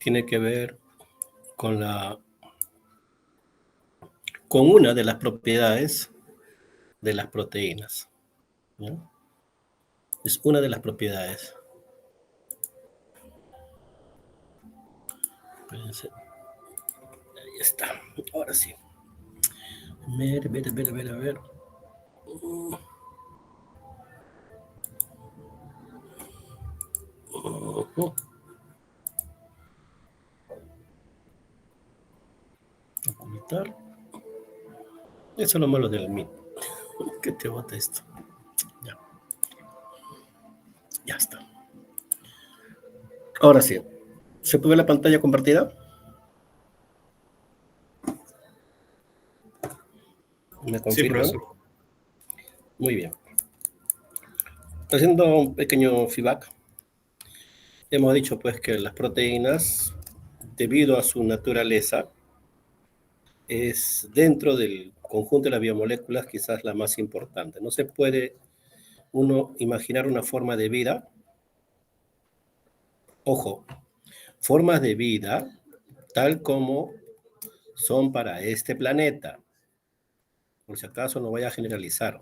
tiene que ver con una de las propiedades de las proteínas, ¿no? Es una de las propiedades. Espérense. Ahí está. Ahora sí. A ver. Ocultar. Eso es lo malo del Meet. Que te bota esto. Ya. Ya está. Ahora sí. ¿Se puede ver la pantalla compartida? ¿Me confirman? Sí, profesor. Muy bien. Haciendo un pequeño feedback, hemos dicho pues que las proteínas, debido a su naturaleza, es dentro del conjunto de las biomoléculas quizás la más importante. No se puede uno imaginar una forma de vida, ojo, formas de vida tal como son para este planeta. Por si acaso no voy a generalizar.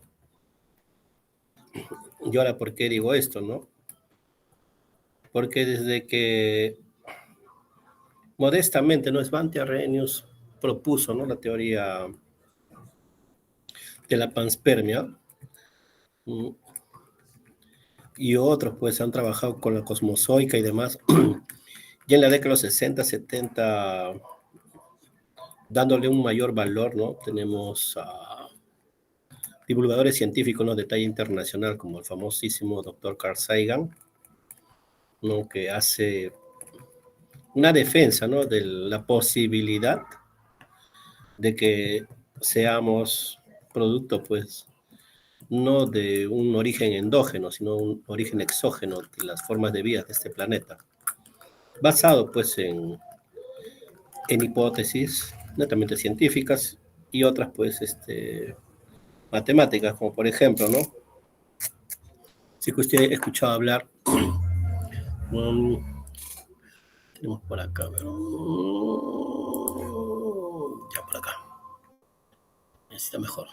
Y ahora, ¿por qué digo esto, no? Porque desde que modestamente, ¿no? Svante Arrhenius propuso, ¿no? La teoría de la panspermia, y otros pues han trabajado con la cosmozoica y demás, ya en la década de los 60, 70, dándole un mayor valor, ¿no? Tenemos a divulgadores científicos, ¿no? De talla internacional, como el famosísimo doctor Carl Sagan, ¿no? Que hace una defensa, ¿no? De la posibilidad de que seamos producto, pues, no de un origen endógeno, sino un origen exógeno de las formas de vida de este planeta, basado, pues, en hipótesis netamente científicas y otras, pues, matemáticas, como por ejemplo, ¿no? Si que usted ha escuchado hablar, tenemos por acá, ya por acá, está mejor.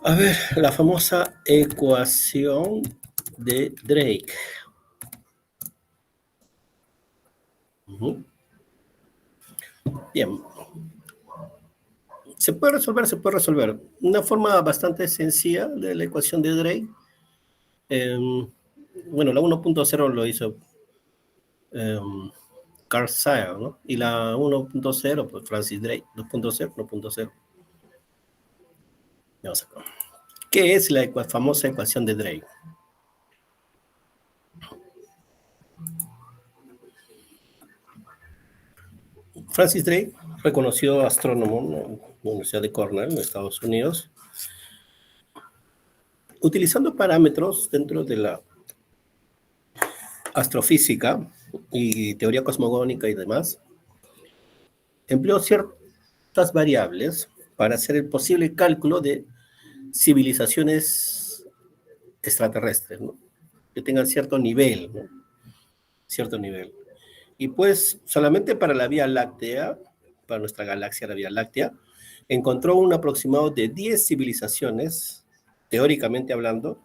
A ver, la famosa ecuación de Drake. Bien. Se puede resolver. Una forma bastante sencilla de la ecuación de Drake. Bueno, la 1.0 lo hizo Carl Sagan, ¿no? Y la 1.0, pues Francis Drake. 2.0, 1.0. ¿Qué es la famosa ecuación de Drake? Francis Drake, reconocido astrónomo en la Universidad de Cornell, en Estados Unidos, utilizando parámetros dentro de la astrofísica y teoría cosmogónica y demás, empleó ciertas variables para hacer el posible cálculo de civilizaciones extraterrestres, ¿no? Que tengan cierto nivel, ¿no? Cierto nivel. Y pues solamente para la Vía Láctea, para nuestra galaxia, la Vía Láctea, encontró un aproximado de 10 civilizaciones, teóricamente hablando,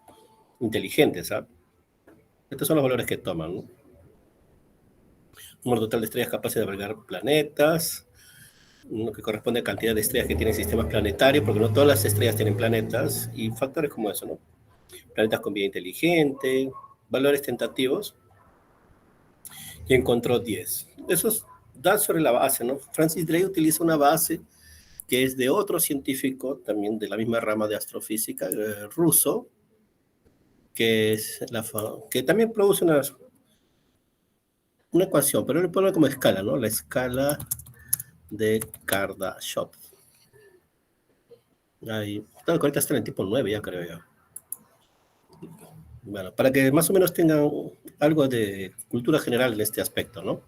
inteligentes, ¿sabes? Estos son los valores que toman, ¿no? Un número total de estrellas capaces de albergar planetas, lo que corresponde a cantidad de estrellas que tienen sistemas planetarios, porque no todas las estrellas tienen planetas, y factores como eso, ¿no? Planetas con vida inteligente, valores tentativos, y encontró 10. Eso da sobre la base, ¿no? Francis Drake utiliza una base que es de otro científico, también de la misma rama de astrofísica, ruso, que también produce una ecuación, pero le pone como escala, ¿no? La escala de Kardashev. Ahí, ahorita está en el tipo 9 ya, creo yo. Bueno, para que más o menos tengan algo de cultura general en este aspecto, ¿no?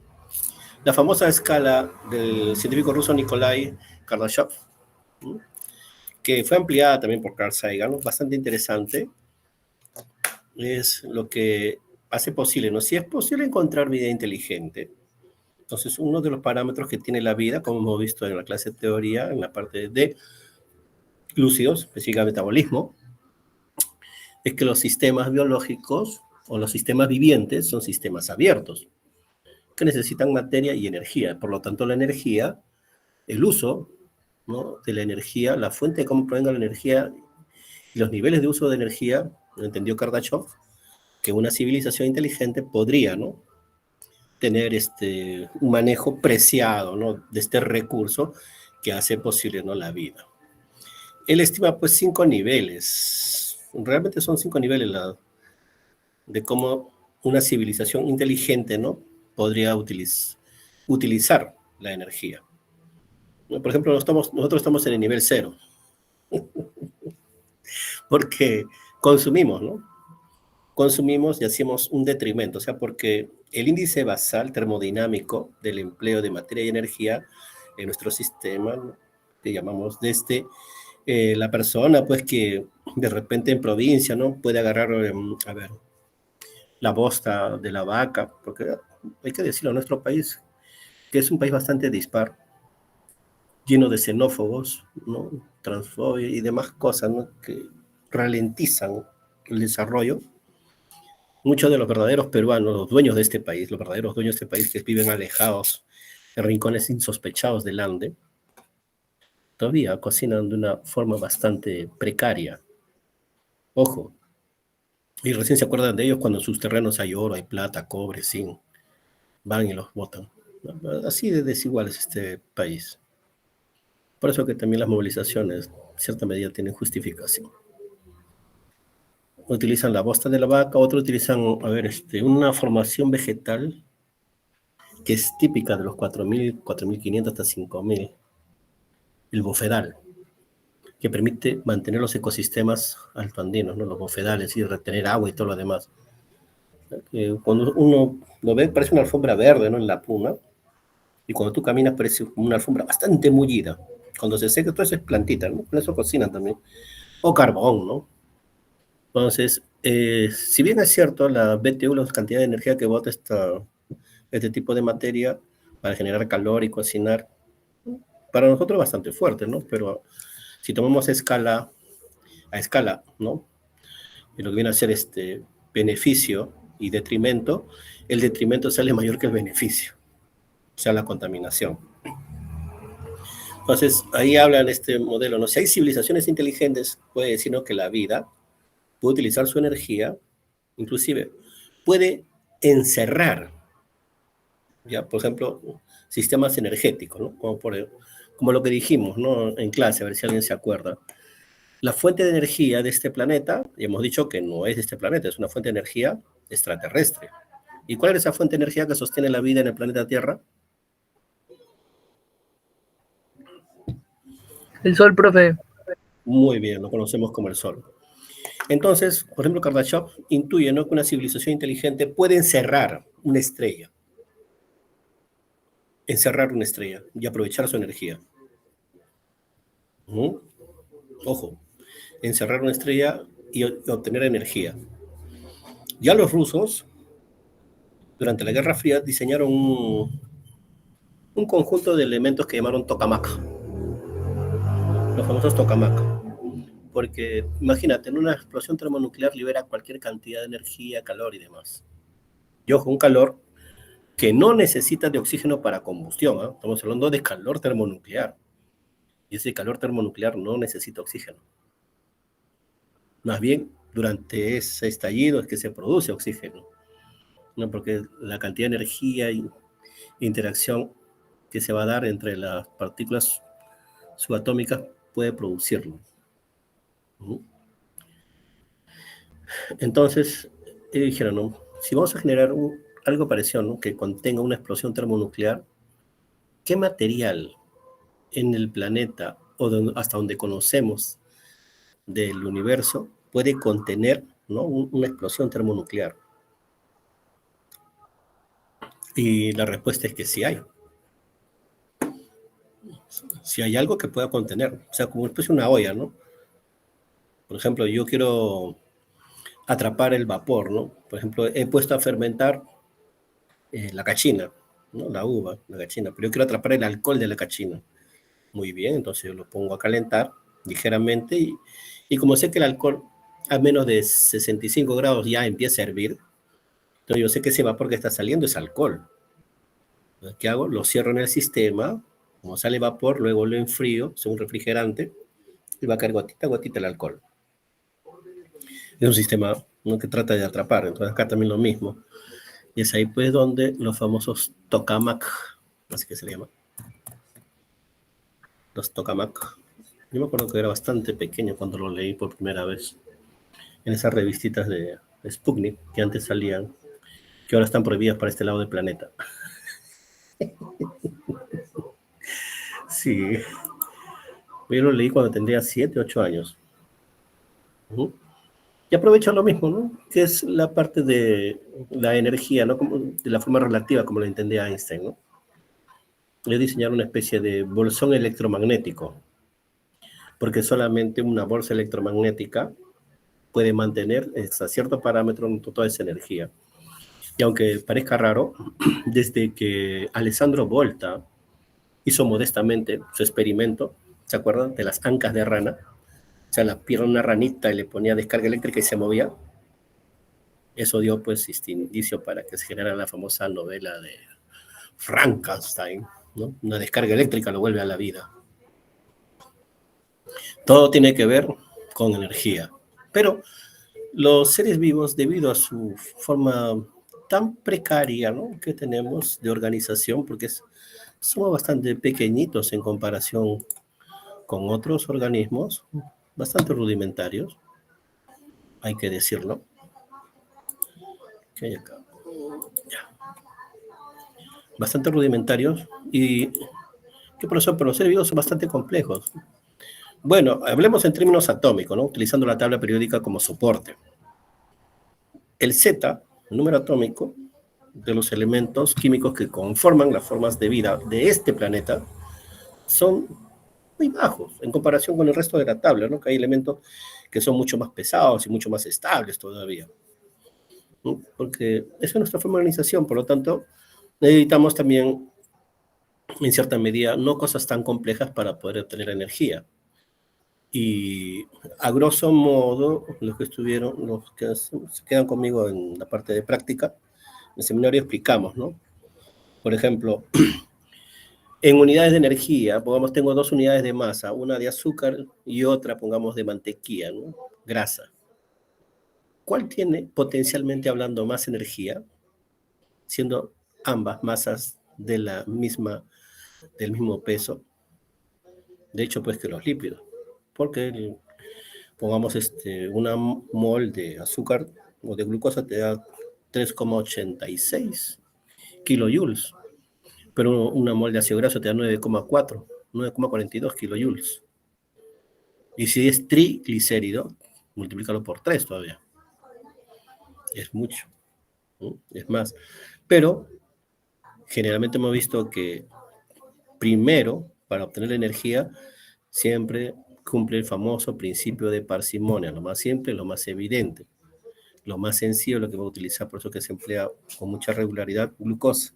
La famosa escala del científico ruso Nikolai Kardashev, ¿no? Que fue ampliada también por Carl Sagan, ¿no? Bastante interesante, es lo que hace posible, ¿no? Si es posible encontrar vida inteligente, entonces uno de los parámetros que tiene la vida, como hemos visto en la clase de teoría, en la parte de lúcidos, específicamente metabolismo, es que los sistemas biológicos o los sistemas vivientes son sistemas abiertos, que necesitan materia y energía. Por lo tanto, la energía, el uso, ¿no?, de la energía, la fuente de cómo provenga la energía y los niveles de uso de energía, lo entendió Kardashev, que una civilización inteligente podría, ¿no?, tener un manejo preciado, ¿no?, de este recurso que hace posible, ¿no?, la vida. Él estima pues 5 niveles, realmente son 5 niveles de cómo una civilización inteligente, ¿no?, podría utilizar la energía. Por ejemplo, nosotros estamos en el nivel 0, porque consumimos, ¿no? Consumimos y hacemos un detrimento, o sea, porque el índice basal termodinámico del empleo de materia y energía en nuestro sistema, ¿no?, que llamamos la persona, pues que de repente en provincia, ¿no?, puede agarrar, a ver, la bosta de la vaca, porque hay que decirlo, nuestro país, que es un país bastante dispar, lleno de xenófobos, ¿no?, transfobia y demás cosas, ¿no?, que ralentizan el desarrollo. Muchos de los verdaderos peruanos, los dueños de este país, los verdaderos dueños de este país que viven alejados en rincones insospechados del Ande, todavía cocinan de una forma bastante precaria. Ojo, y recién se acuerdan de ellos cuando en sus terrenos hay oro, hay plata, cobre, zinc, van y los botan. Así de desigual es este país. Por eso que también las movilizaciones, en cierta medida, tienen justificación. Utilizan la bosta de la vaca, otros utilizan, a ver, una formación vegetal que es típica de los 4.000, 4.500 hasta 5.000, el bofedal, que permite mantener los ecosistemas altoandinos, ¿no?, los bofedales, y retener agua y todo lo demás. Cuando uno lo ve, parece una alfombra verde, ¿no?, en la puna, y cuando tú caminas parece una alfombra bastante mullida. Cuando se seca, todo eso es plantita, ¿no? Con eso cocinan también. O carbón, ¿no? Entonces, si bien es cierto, la BTU, la cantidad de energía que bota este tipo de materia para generar calor y cocinar, para nosotros es bastante fuerte, ¿no? Pero si tomamos a escala, ¿no?, y lo que viene a ser beneficio y detrimento, el detrimento sale mayor que el beneficio, o sea, la contaminación. Entonces, ahí hablan este modelo, ¿no? Si hay civilizaciones inteligentes, puede decir, ¿no?, que la vida puede utilizar su energía, inclusive puede encerrar, ya, por ejemplo, sistemas energéticos, ¿no? Como lo que dijimos, ¿no?, en clase, a ver si alguien se acuerda. La fuente de energía de este planeta, y hemos dicho que no es de este planeta, es una fuente de energía extraterrestre. ¿Y cuál es esa fuente de energía que sostiene la vida en el planeta Tierra? El sol, profe. Muy bien, lo conocemos como el Sol. Entonces, por ejemplo, Kardashev intuye, ¿no?, que una civilización inteligente puede encerrar una estrella y aprovechar su energía. Ojo, encerrar una estrella y obtener energía. Ya los rusos, durante la Guerra Fría, diseñaron un conjunto de elementos que llamaron tokamak, los famosos tokamak. Porque imagínate, en una explosión termonuclear libera cualquier cantidad de energía, calor y demás. Y ojo, un calor que no necesita de oxígeno para combustión, ¿eh? Estamos hablando de calor termonuclear. Y ese calor termonuclear no necesita oxígeno. Más bien, durante ese estallido es que se produce oxígeno, ¿no? Porque la cantidad de energía e interacción que se va a dar entre las partículas subatómicas puede producirlo. Entonces, dijeron, ¿no?, si vamos a generar algo parecido, ¿no?, que contenga una explosión termonuclear, ¿qué material en el planeta o hasta donde conocemos del universo puede contener, ¿no?, una explosión termonuclear? Y la respuesta es que sí hay. Si hay algo que pueda contener, o sea, como una especie de una olla, ¿no? Por ejemplo, yo quiero atrapar el vapor, ¿no? Por ejemplo, he puesto a fermentar la cachina, ¿no? La uva, la cachina, pero yo quiero atrapar el alcohol de la cachina. Muy bien, entonces yo lo pongo a calentar ligeramente y como sé que el alcohol a menos de 65 grados ya empieza a hervir, entonces yo sé que ese vapor que está saliendo es alcohol. Entonces, ¿qué hago? Lo cierro en el sistema, como sale vapor, luego lo enfrío, es un refrigerante, y va a caer gotita a gotita el alcohol. Es un sistema, ¿no?, que trata de atrapar, entonces acá también lo mismo. Y es ahí pues donde los famosos tokamak, así que se le llama, los tokamak. Yo me acuerdo que era bastante pequeño cuando lo leí por primera vez en esas revistitas de Sputnik que antes salían, que ahora están prohibidas para este lado del planeta. Sí, yo lo leí cuando tendría 7, 8 años. Y aprovecho lo mismo, ¿no? Que es la parte de la energía, ¿no? Como, de la forma relativa, como lo entendía Einstein, ¿no? Es diseñar una especie de bolsón electromagnético, porque solamente una bolsa electromagnética puede mantener a cierto parámetro toda esa energía. Y aunque parezca raro, desde que Alessandro Volta hizo modestamente su experimento, ¿se acuerdan? De las ancas de rana. O sea, la pierna de una ranita y le ponía descarga eléctrica y se movía. Eso dio pues indicio para que se generara la famosa novela de Frankenstein, ¿no? Una descarga eléctrica lo vuelve a la vida. Todo tiene que ver con energía. Pero los seres vivos, debido a su forma tan precaria, ¿no?, que tenemos de organización, porque somos bastante pequeñitos en comparación con otros organismos, bastante rudimentarios, hay que decirlo. ¿Qué hay acá? Ya. Bastante rudimentarios y que por eso, pero los seres vivos son bastante complejos. Bueno, hablemos en términos atómicos, ¿no?, utilizando la tabla periódica como soporte. El Z, el número atómico de los elementos químicos que conforman las formas de vida de este planeta, son muy bajos en comparación con el resto de la tabla, ¿no? Que hay elementos que son mucho más pesados y mucho más estables todavía, ¿no? Porque esa es nuestra forma de organización, por lo tanto, necesitamos también, en cierta medida, no cosas tan complejas para poder obtener energía. Y a grosso modo, los que estuvieron, los que se quedan conmigo en la parte de práctica, en el seminario explicamos, ¿no? Por ejemplo, en unidades de energía, pongamos, tengo dos unidades de masa, una de azúcar y otra, pongamos, de mantequilla, ¿no?, grasa. ¿Cuál tiene, potencialmente hablando, más energía, siendo ambas masas de del mismo peso? De hecho, pues que los lípidos. Porque, pongamos, una mol de azúcar o de glucosa te da 3,86 kilojoules, pero una mol de ácido graso te da 9,42 kilojoules. Y si es triglicérido, multiplícalo por 3 todavía. Es mucho, ¿no? Es más. Pero generalmente hemos visto que primero, para obtener energía, siempre cumple el famoso principio de parsimonia, lo más simple, lo más evidente, lo más sencillo, lo que va a utilizar, por eso que se emplea con mucha regularidad glucosa.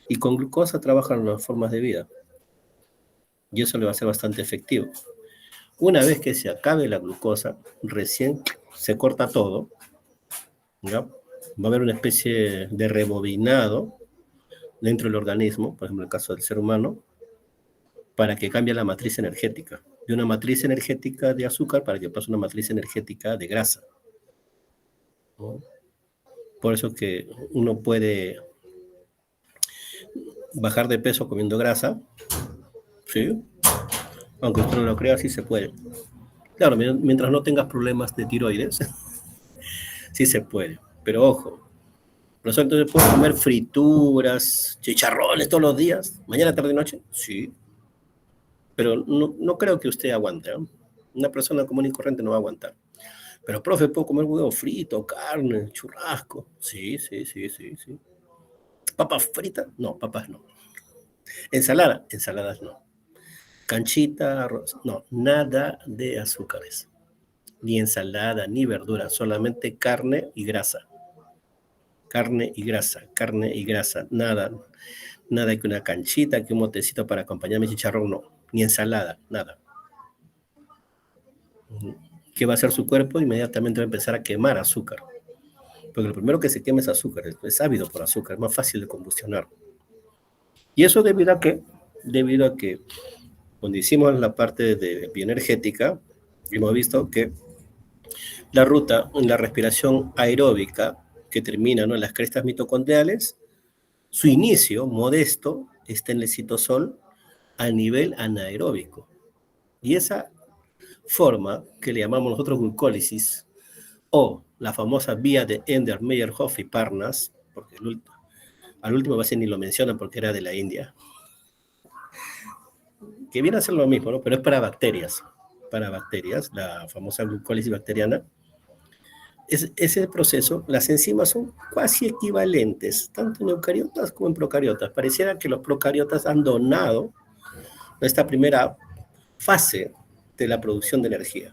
Y con glucosa trabajan las formas de vida. Y eso le va a ser bastante efectivo. Una vez que se acabe la glucosa, recién se corta todo, ¿ya? Va a haber una especie de rebobinado dentro del organismo, por ejemplo, en el caso del ser humano, para que cambie la matriz energética, de una matriz energética de azúcar para que pase a una matriz energética de grasa, ¿no? Por eso que uno puede bajar de peso comiendo grasa, ¿sí? Aunque usted no lo crea, sí se puede. Claro, mientras no tengas problemas de tiroides, sí se puede. Pero ojo, por eso entonces puedo comer frituras, chicharrones todos los días, mañana, tarde y noche, sí. Pero no creo que usted aguante, ¿no? Una persona común y corriente no va a aguantar. Pero, profe, ¿puedo comer huevo frito, carne, churrasco? Sí, sí, sí, sí, sí. ¿Papas fritas? No, papas no. ¿Ensalada? Ensaladas no. ¿Canchita, arroz? No, nada de azúcares. ni ensalada, ni verdura, solamente carne y grasa. Carne y grasa, carne y grasa, nada, nada que una canchita, que un motecito para acompañar mi chicharrón, no, ni ensalada, nada. ¿Qué va a hacer su cuerpo? Inmediatamente va a empezar a quemar azúcar, porque lo primero que se quema es azúcar, es ávido por azúcar, es más fácil de combustionar. Y eso debido a que cuando hicimos la parte de bioenergética, hemos visto que la ruta en la respiración aeróbica que termina, ¿no?, en las crestas mitocondriales, su inicio modesto está en el citosol a nivel anaeróbico. Y esa forma, que le llamamos nosotros glucólisis, o la famosa vía de Ender, Meyerhoff y Parnas, porque al último a veces ni lo mencionan porque era de la India, que viene a ser lo mismo, ¿no? Pero es para bacterias, la famosa glucólisis bacteriana. Ese proceso, las enzimas son casi equivalentes, tanto en eucariotas como en procariotas. Pareciera que los procariotas han donado esta primera fase de la producción de energía.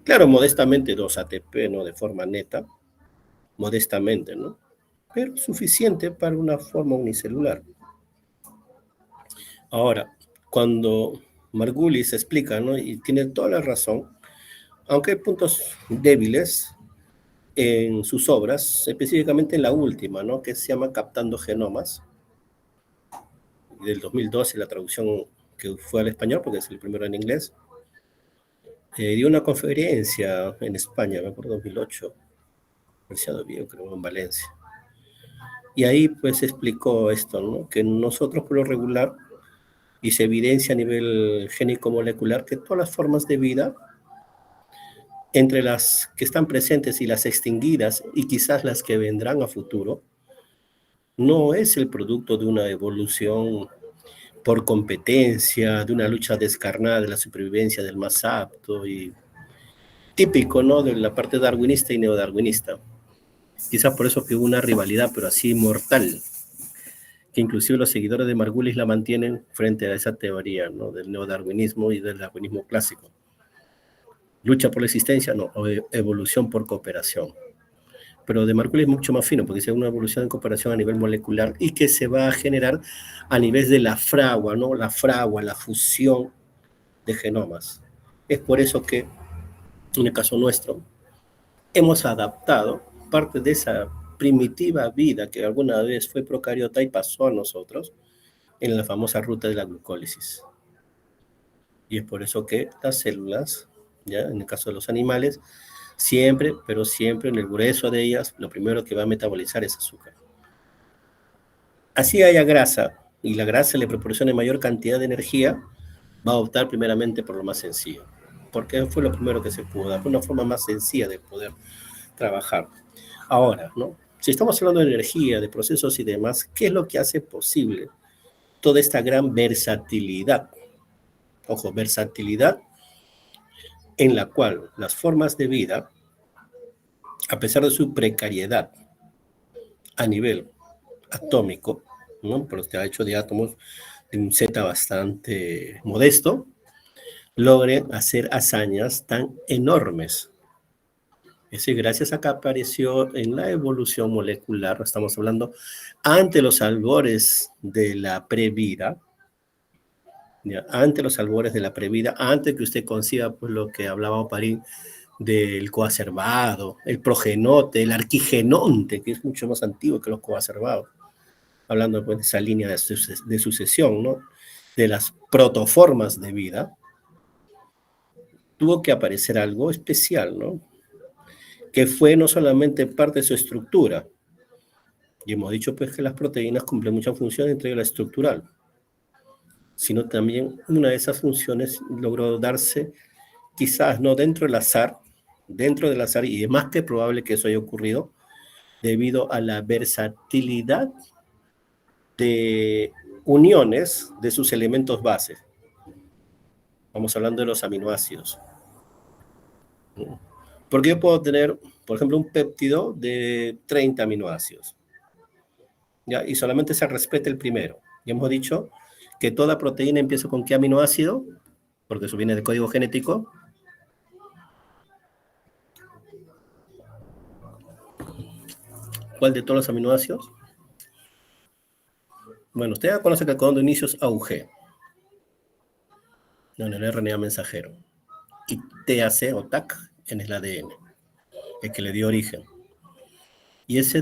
Claro, modestamente 2 ATP, ¿no?, de forma neta, modestamente, ¿no?, pero suficiente para una forma unicelular. Ahora, cuando Margulis explica, ¿no?, y tiene toda la razón, aunque hay puntos débiles en sus obras, específicamente en la última, ¿no?, que se llama Captando Genomas, del 2012, la traducción que fue al español, porque es el primero en inglés, dio una conferencia en España, me acuerdo, 2008, Universidad de Oviedo, creo, en Valencia. Y ahí pues explicó esto, ¿no?, que nosotros por lo regular, y se evidencia a nivel génico-molecular, que todas las formas de vida, entre las que están presentes y las extinguidas, y quizás las que vendrán a futuro, no es el producto de una evolución por competencia, de una lucha descarnada de la supervivencia del más apto, y típico, ¿no?, de la parte darwinista y neodarwinista. Quizás por eso que hubo una rivalidad, pero así mortal, que inclusive los seguidores de Margulis la mantienen frente a esa teoría, ¿no?, del neodarwinismo y del darwinismo clásico. Lucha por la existencia, no, o evolución por cooperación. Pero de Margulis es mucho más fino, porque es una evolución en cooperación a nivel molecular y que se va a generar a nivel de la fragua, ¿no?, la fusión de genomas. Es por eso que, en el caso nuestro, hemos adaptado parte de esa primitiva vida que alguna vez fue procariota y pasó a nosotros en la famosa ruta de la glucólisis. Y es por eso que las células, ya en el caso de los animales, siempre, pero siempre en el grueso de ellas, lo primero que va a metabolizar es azúcar. Así haya grasa, y la grasa le proporcione mayor cantidad de energía, va a optar primeramente por lo más sencillo, porque fue lo primero que se pudo dar, fue una forma más sencilla de poder trabajar. Ahora, ¿no?, si estamos hablando de energía, de procesos y demás, ¿qué es lo que hace posible toda esta gran versatilidad? Ojo, versatilidad en la cual las formas de vida, a pesar de su precariedad a nivel atómico, ¿no?, porque está hecho de átomos de un Z bastante modesto, logren hacer hazañas tan enormes. Es decir, gracias a que apareció en la evolución molecular, estamos hablando ante los albores de la previda, ante los albores de la previda, antes que usted conciba pues lo que hablaba Oparín del coacervado, el progenote, el arquigenonte, que es mucho más antiguo que los coacervados, hablando pues de esa línea de sucesión, ¿no?, de las protoformas de vida, tuvo que aparecer algo especial, ¿no?, que fue no solamente parte de su estructura, y hemos dicho pues que las proteínas cumplen muchas funciones, entre ellas la estructural, sino también una de esas funciones logró darse quizás no dentro del azar, y es más que probable que eso haya ocurrido debido a la versatilidad de uniones de sus elementos base. Vamos hablando de los aminoácidos. Porque yo puedo tener, por ejemplo, un péptido de 30 aminoácidos, ¿ya?, y solamente se respeta el primero. Y hemos dicho que toda proteína empieza con ¿qué aminoácido? Porque eso viene del código genético. ¿Cuál de todos los aminoácidos? Bueno, usted ya conoce que el codón de inicio es AUG, en el RNA mensajero, y TAC o TAC en el ADN, el que le dio origen. Y ese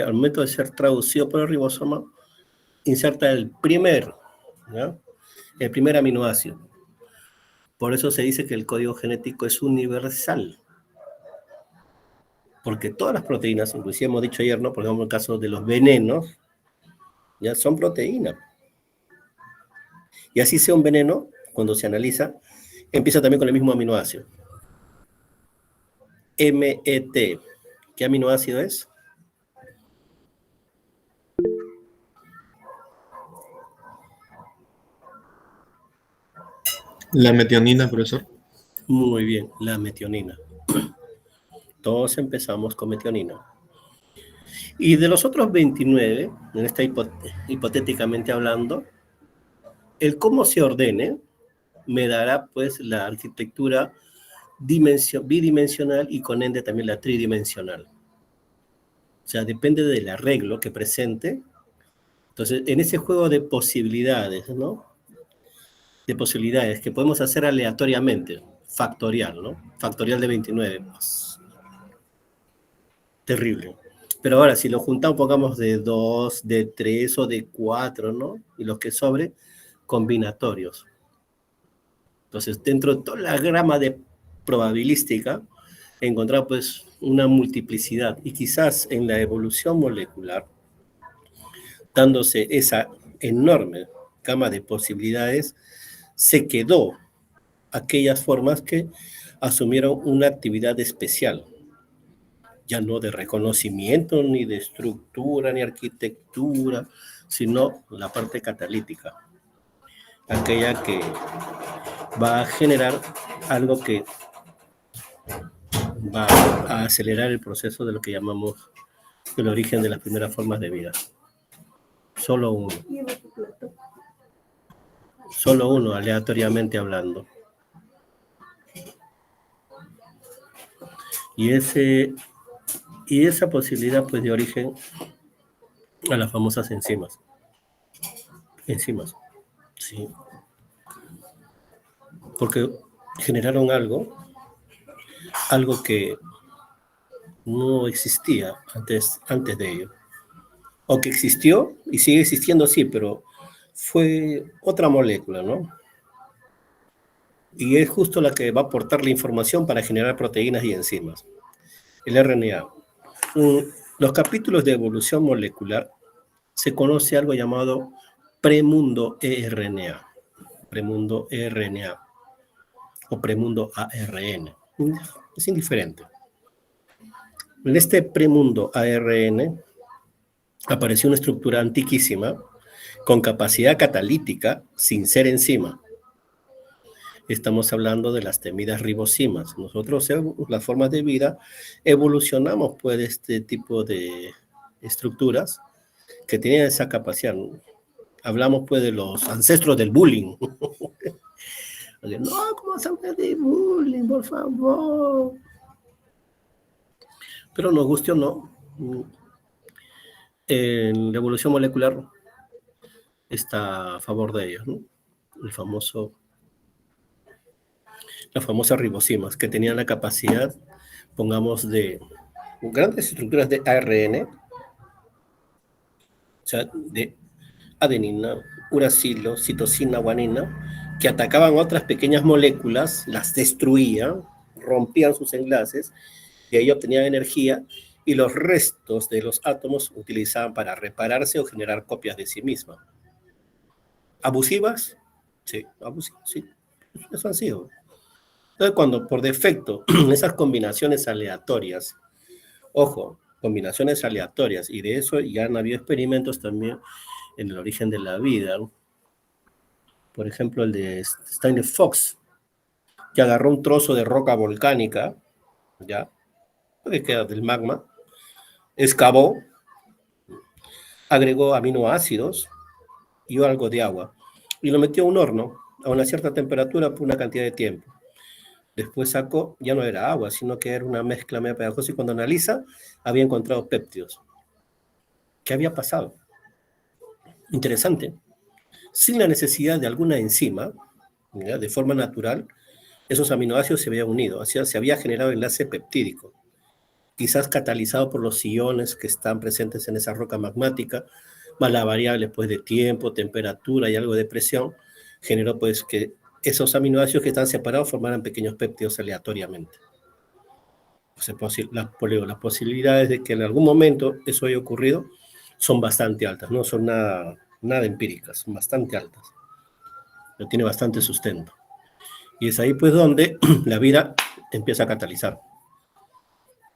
al momento de ser traducido por el ribosoma, inserta el primer aminoácido. Por eso se dice que el código genético es universal. Porque todas las proteínas, inclusive hemos dicho ayer, ¿no? Por ejemplo, en el caso de los venenos, ya son proteínas. Y así sea un veneno, cuando se analiza, empieza también con el mismo aminoácido. MET. ¿Qué aminoácido es? La metionina, profesor. Muy bien, la metionina. Todos empezamos con metionina. Y de los otros 29, en esta hipotéticamente hablando, el cómo se ordene me dará pues la arquitectura bidimensional y con ende también la tridimensional. O sea, depende del arreglo que presente. Entonces, en ese juego de posibilidades, ¿no? De posibilidades que podemos hacer aleatoriamente, factorial, ¿no? Factorial de 29. Pues, terrible. Pero ahora, si lo juntamos, pongamos de 2, de 3 o de 4, ¿no? Y los que sobre, combinatorios. Entonces, dentro de toda la grama de probabilística, encontrar pues una multiplicidad. Y quizás en la evolución molecular, dándose esa enorme gama de posibilidades, se quedó aquellas formas que asumieron una actividad especial, ya no de reconocimiento, ni de estructura, ni arquitectura, sino la parte catalítica, aquella que va a generar algo que va a acelerar el proceso de lo que llamamos el origen de las primeras formas de vida. Solo uno, aleatoriamente hablando. Y esa posibilidad pues de origen a las famosas enzimas. Enzimas, sí. Porque generaron algo que no existía antes de ello. O que existió y sigue existiendo, sí, pero fue otra molécula, ¿no? Y es justo la que va a aportar la información para generar proteínas y enzimas. El RNA. Los capítulos de evolución molecular se conoce algo llamado premundo eRNA. Premundo eRNA. O premundo ARN. Es indiferente. En este premundo ARN apareció una estructura antiquísima con capacidad catalítica sin ser enzima. Estamos hablando de las temidas ribosimas. Nosotros, las formas de vida, evolucionamos pues de este tipo de estructuras que tienen esa capacidad. Hablamos pues de los ancestros del bullying. No, ¿cómo vas a hablar de bullying, por favor? Pero nos guste o no, en la evolución molecular está a favor de ellos, ¿no? Las famosas ribosimas, que tenían la capacidad, pongamos, de grandes estructuras de ARN, o sea, de adenina, uracilo, citosina, guanina, que atacaban otras pequeñas moléculas, las destruían, rompían sus enlaces, y ahí obtenían energía, y los restos de los átomos utilizaban para repararse o generar copias de sí misma. ¿Abusivas? Sí, abusivas, sí. Eso han sido. Entonces, cuando por defecto esas combinaciones aleatorias, ojo, combinaciones aleatorias, y de eso ya han habido experimentos también en el origen de la vida. Por ejemplo, el de Stanley Fox, que agarró un trozo de roca volcánica, ¿ya? Que queda del magma, excavó, agregó aminoácidos y algo de agua, y lo metió a un horno a una cierta temperatura por una cantidad de tiempo. Después sacó, ya no era agua, sino que era una mezcla media pegajosa, y cuando analiza, había encontrado péptidos. ¿Qué había pasado? Interesante. Sin la necesidad de alguna enzima, ¿ya? De forma natural, esos aminoácidos se habían unido, se había generado enlace peptídico, quizás catalizado por los iones que están presentes en esa roca magmática, más la variable pues, de tiempo, temperatura y algo de presión, generó pues que esos aminoácidos que están separados formaran pequeños péptidos aleatoriamente. Las posibilidades de que en algún momento eso haya ocurrido son bastante altas, no son nada empíricas, son bastante altas. Pero tiene bastante sustento. Y es ahí pues donde la vida empieza a catalizar.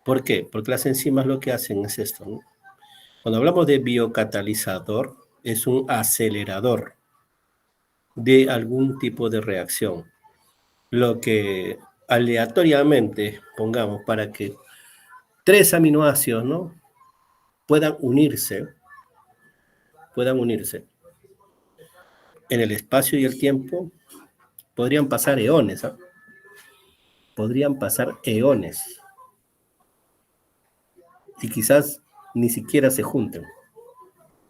¿Por qué? Porque las enzimas lo que hacen es esto, ¿no? Cuando hablamos de biocatalizador, es un acelerador de algún tipo de reacción. Lo que aleatoriamente pongamos para que 3 aminoácidos, ¿no?, puedan unirse en el espacio y el tiempo, podrían pasar eones, ¿eh? Podrían pasar eones. Y quizás ni siquiera se junten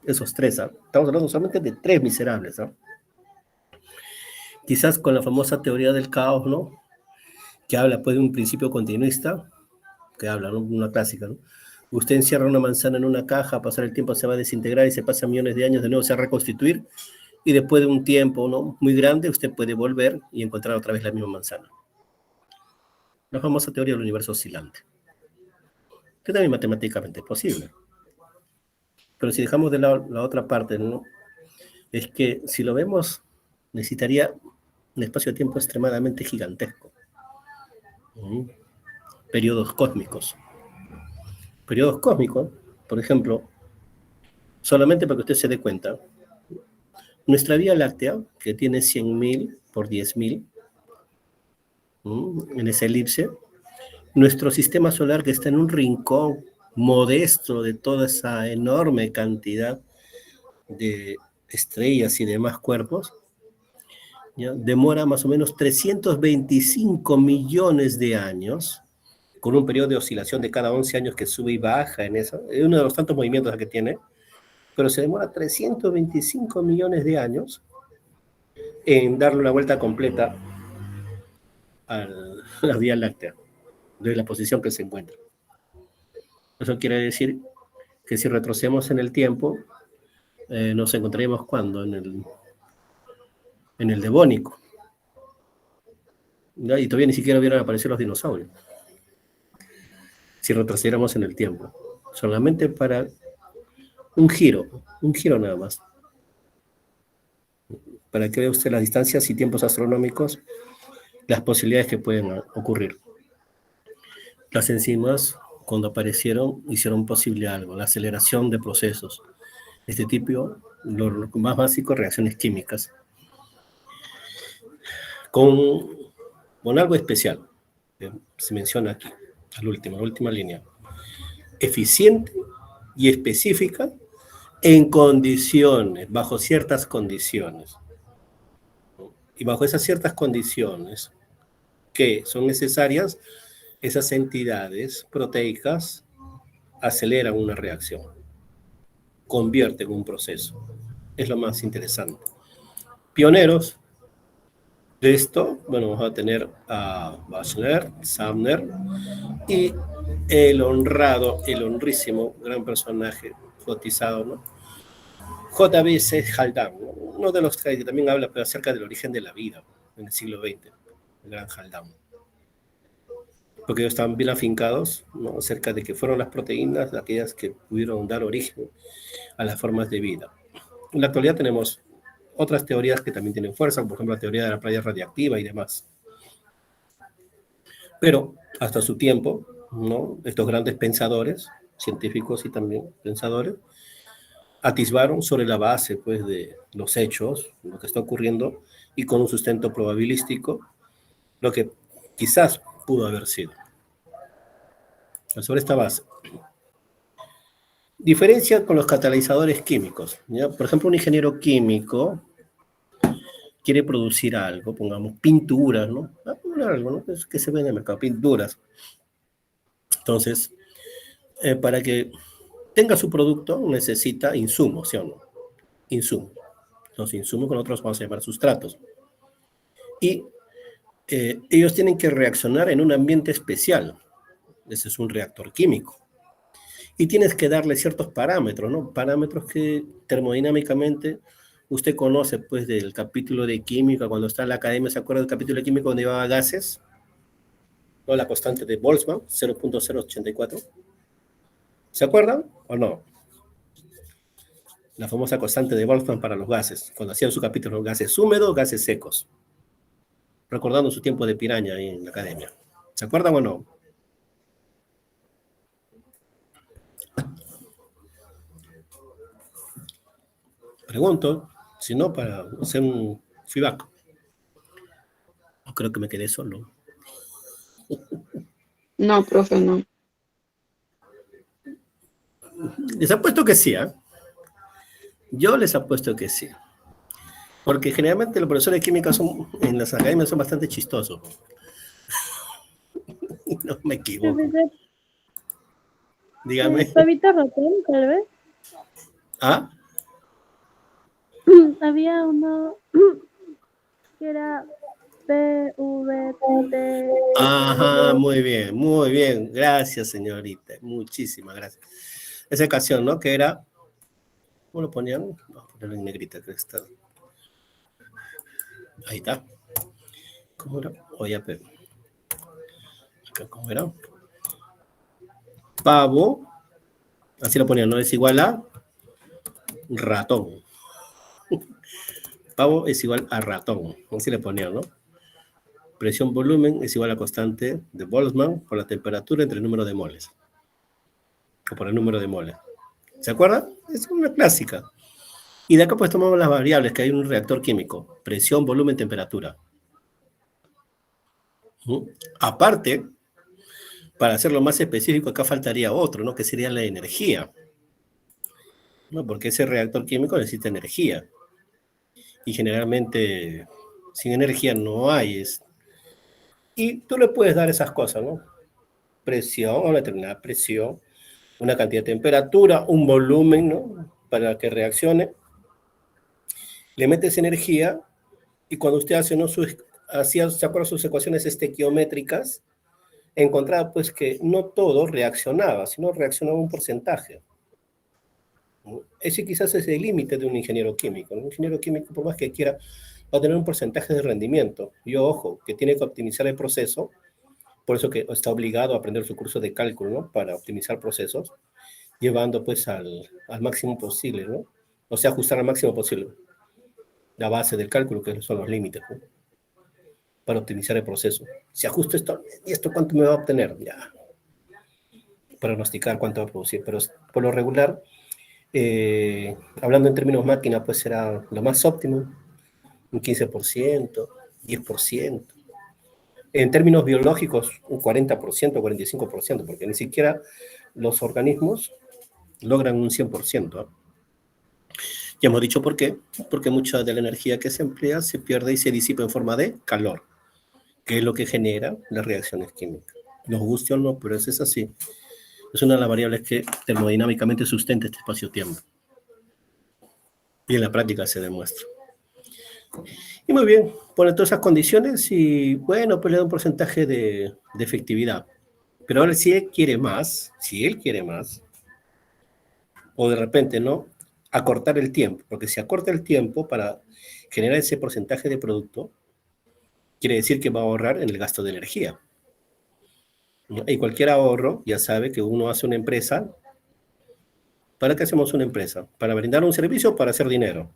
esos 3, ¿eh? Estamos hablando solamente de 3 miserables, ¿eh? Quizás con la famosa teoría del caos, ¿no?, que habla pues de un principio continuista, que habla, ¿no?, una clásica, ¿no? Usted encierra una manzana en una caja, a pasar el tiempo se va a desintegrar y se pasan millones de años, de nuevo se va a reconstituir, y después de un tiempo, ¿no?, muy grande, usted puede volver y encontrar otra vez la misma manzana. La famosa teoría del universo oscilante, que también matemáticamente es posible. Pero si dejamos de lado la otra parte, ¿no?, es que si lo vemos, necesitaría un espacio de tiempo extremadamente gigantesco. Periodos cósmicos. Periodos cósmicos, por ejemplo, solamente para que usted se dé cuenta, nuestra Vía Láctea, que tiene 100.000 por 10.000, en esa elipse, nuestro sistema solar, que está en un rincón modesto de toda esa enorme cantidad de estrellas y demás cuerpos, ¿ya?, demora más o menos 325 millones de años, con un periodo de oscilación de cada 11 años que sube y baja en eso. Es uno de los tantos movimientos que tiene, pero se demora 325 millones de años en darle una vuelta completa a la Vía Láctea, de la posición que se encuentra. Eso quiere decir que si retrocedemos en el tiempo, nos encontraríamos cuando en el Devónico, ¿ya? Y todavía ni siquiera hubieran aparecido los dinosaurios, si retrocediéramos en el tiempo, solamente para un giro nada más, para que vea usted las distancias y tiempos astronómicos, las posibilidades que pueden ocurrir. Las enzimas, cuando aparecieron, hicieron posible algo, la aceleración de procesos. Este tipo, lo más básico, reacciones químicas. Con algo especial, que se menciona aquí, la última línea. Eficiente y específica en condiciones, bajo ciertas condiciones. Y bajo esas ciertas condiciones que son necesarias, esas entidades proteicas aceleran una reacción, convierten un proceso. Es lo más interesante. Pioneros de esto, bueno, vamos a tener a Bachner, Sumner y el honrísimo, gran personaje bautizado, ¿no?, J.B.C. Haldane, ¿no?, uno de los que también habla acerca del origen de la vida en el siglo XX, el gran Haldane. Porque ellos estaban bien afincados, ¿no?, acerca de que fueron las proteínas aquellas que pudieron dar origen a las formas de vida. En la actualidad tenemos otras teorías que también tienen fuerza, por ejemplo la teoría de la playa radiactiva y demás. Pero hasta su tiempo, ¿no?, estos grandes pensadores, científicos y también pensadores, atisbaron sobre la base pues, de los hechos, lo que está ocurriendo, y con un sustento probabilístico, lo que quizás pudo haber sido. Sobre esta base. Diferencia con los catalizadores químicos, ¿ya? Por ejemplo, un ingeniero químico quiere producir algo, pongamos pinturas, ¿no? Algo, ¿no? Es que se ve en el mercado, pinturas. Entonces, para que tenga su producto, necesita insumos, ¿sí o no? Insumos. Los insumos con otros vamos a llamar sustratos. Y ellos tienen que reaccionar en un ambiente especial. Ese es un reactor químico. Y tienes que darle ciertos parámetros, ¿no? Parámetros que termodinámicamente usted conoce, pues, del capítulo de química, cuando está en la academia, ¿se acuerda del capítulo de química donde llevaba gases? ¿No? La constante de Boltzmann, 0.084. ¿Se acuerdan o no? La famosa constante de Boltzmann para los gases, cuando hacían su capítulo, gases húmedos, gases secos. Recordando su tiempo de piraña ahí en la academia. ¿Se acuerdan o no? Pregunto, si no, para hacer un feedback. O creo que me quedé solo. No, profe, no. Les apuesto que sí, ¿eh? Yo les apuesto que sí. Porque generalmente los profesores de química en las academias son bastante chistosos. No me equivoco. Dígame. Pavito Ratón, tal vez. ¿Ah? Había uno que era PVT. Ajá, muy bien, muy bien. Gracias, señorita. Muchísimas gracias. Esa canción, ¿no? Que era... ¿Cómo lo ponían? Vamos a ponerlo en negrita, creo que está. Ahí está. ¿Cómo era? Oye, pero... ¿Cómo era? Pavo. Así lo ponían, ¿no? Es igual a ratón. Pavo es igual a ratón. Así le ponían, ¿no? Presión volumen es igual a constante de Boltzmann por la temperatura entre el número de moles. O por el número de moles. ¿Se acuerdan? Es una clásica. Y de acá pues tomamos las variables, que hay un reactor químico. Presión, volumen, temperatura. Aparte, para hacerlo más específico, acá faltaría otro, ¿no? Que sería la energía. ¿No? Porque ese reactor químico necesita energía. Y generalmente, sin energía no hay. Y tú le puedes dar esas cosas, ¿no? Presión, una determinada presión, una cantidad de temperatura, un volumen, ¿no? Para que reaccione. Le metes energía y cuando usted hace, ¿no? ¿Se acuerdan sus ecuaciones estequiométricas? Encontraba pues que no todo reaccionaba, sino reaccionaba un porcentaje. Ese quizás es el límite de un ingeniero químico. Un ingeniero químico, por más que quiera, va a tener un porcentaje de rendimiento. Y ojo, que tiene que optimizar el proceso, por eso que está obligado a aprender su curso de cálculo, ¿no? Para optimizar procesos, llevando pues al máximo posible, ¿no? O sea, ajustar al máximo posible la base del cálculo, que son los límites, ¿no? Para optimizar el proceso. Si ajusto esto, ¿y esto cuánto me va a obtener? Ya. Pronosticar cuánto va a producir. Pero por lo regular, hablando en términos máquina, pues será lo más óptimo, un 15%, 10%. En términos biológicos, un 40%, 45%, porque ni siquiera los organismos logran un 100%. ¿Eh? Ya hemos dicho por qué. Porque mucha de la energía que se emplea se pierde y se disipa en forma de calor, que es lo que genera las reacciones químicas. Nos guste o no, pero eso es así. Es una de las variables que termodinámicamente sustenta este espacio-tiempo. Y en la práctica se demuestra. Y muy bien, pone todas esas condiciones y bueno, pues le da un porcentaje de efectividad. Pero ahora si él quiere más, o de repente, ¿no? Acortar el tiempo, porque si acorta el tiempo para generar ese porcentaje de producto, quiere decir que va a ahorrar en el gasto de energía. Y cualquier ahorro, ya sabe que uno hace una empresa. ¿Para qué hacemos una empresa? ¿Para brindar un servicio o para hacer dinero?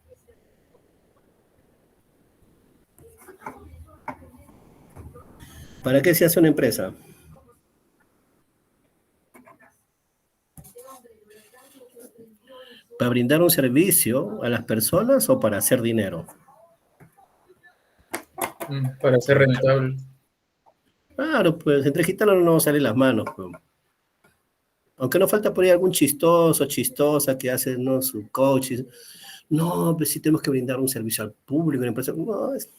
¿Para qué se hace una empresa? ¿Para brindar un servicio a las personas o para hacer dinero? Para ser rentable. Claro, pues entre gitanos no nos salen las manos. Pues. Aunque no falta por ahí algún chistoso, chistosa que hace, ¿no? Su coach. No, pues sí tenemos que brindar un servicio al público, a la empresa. No, eso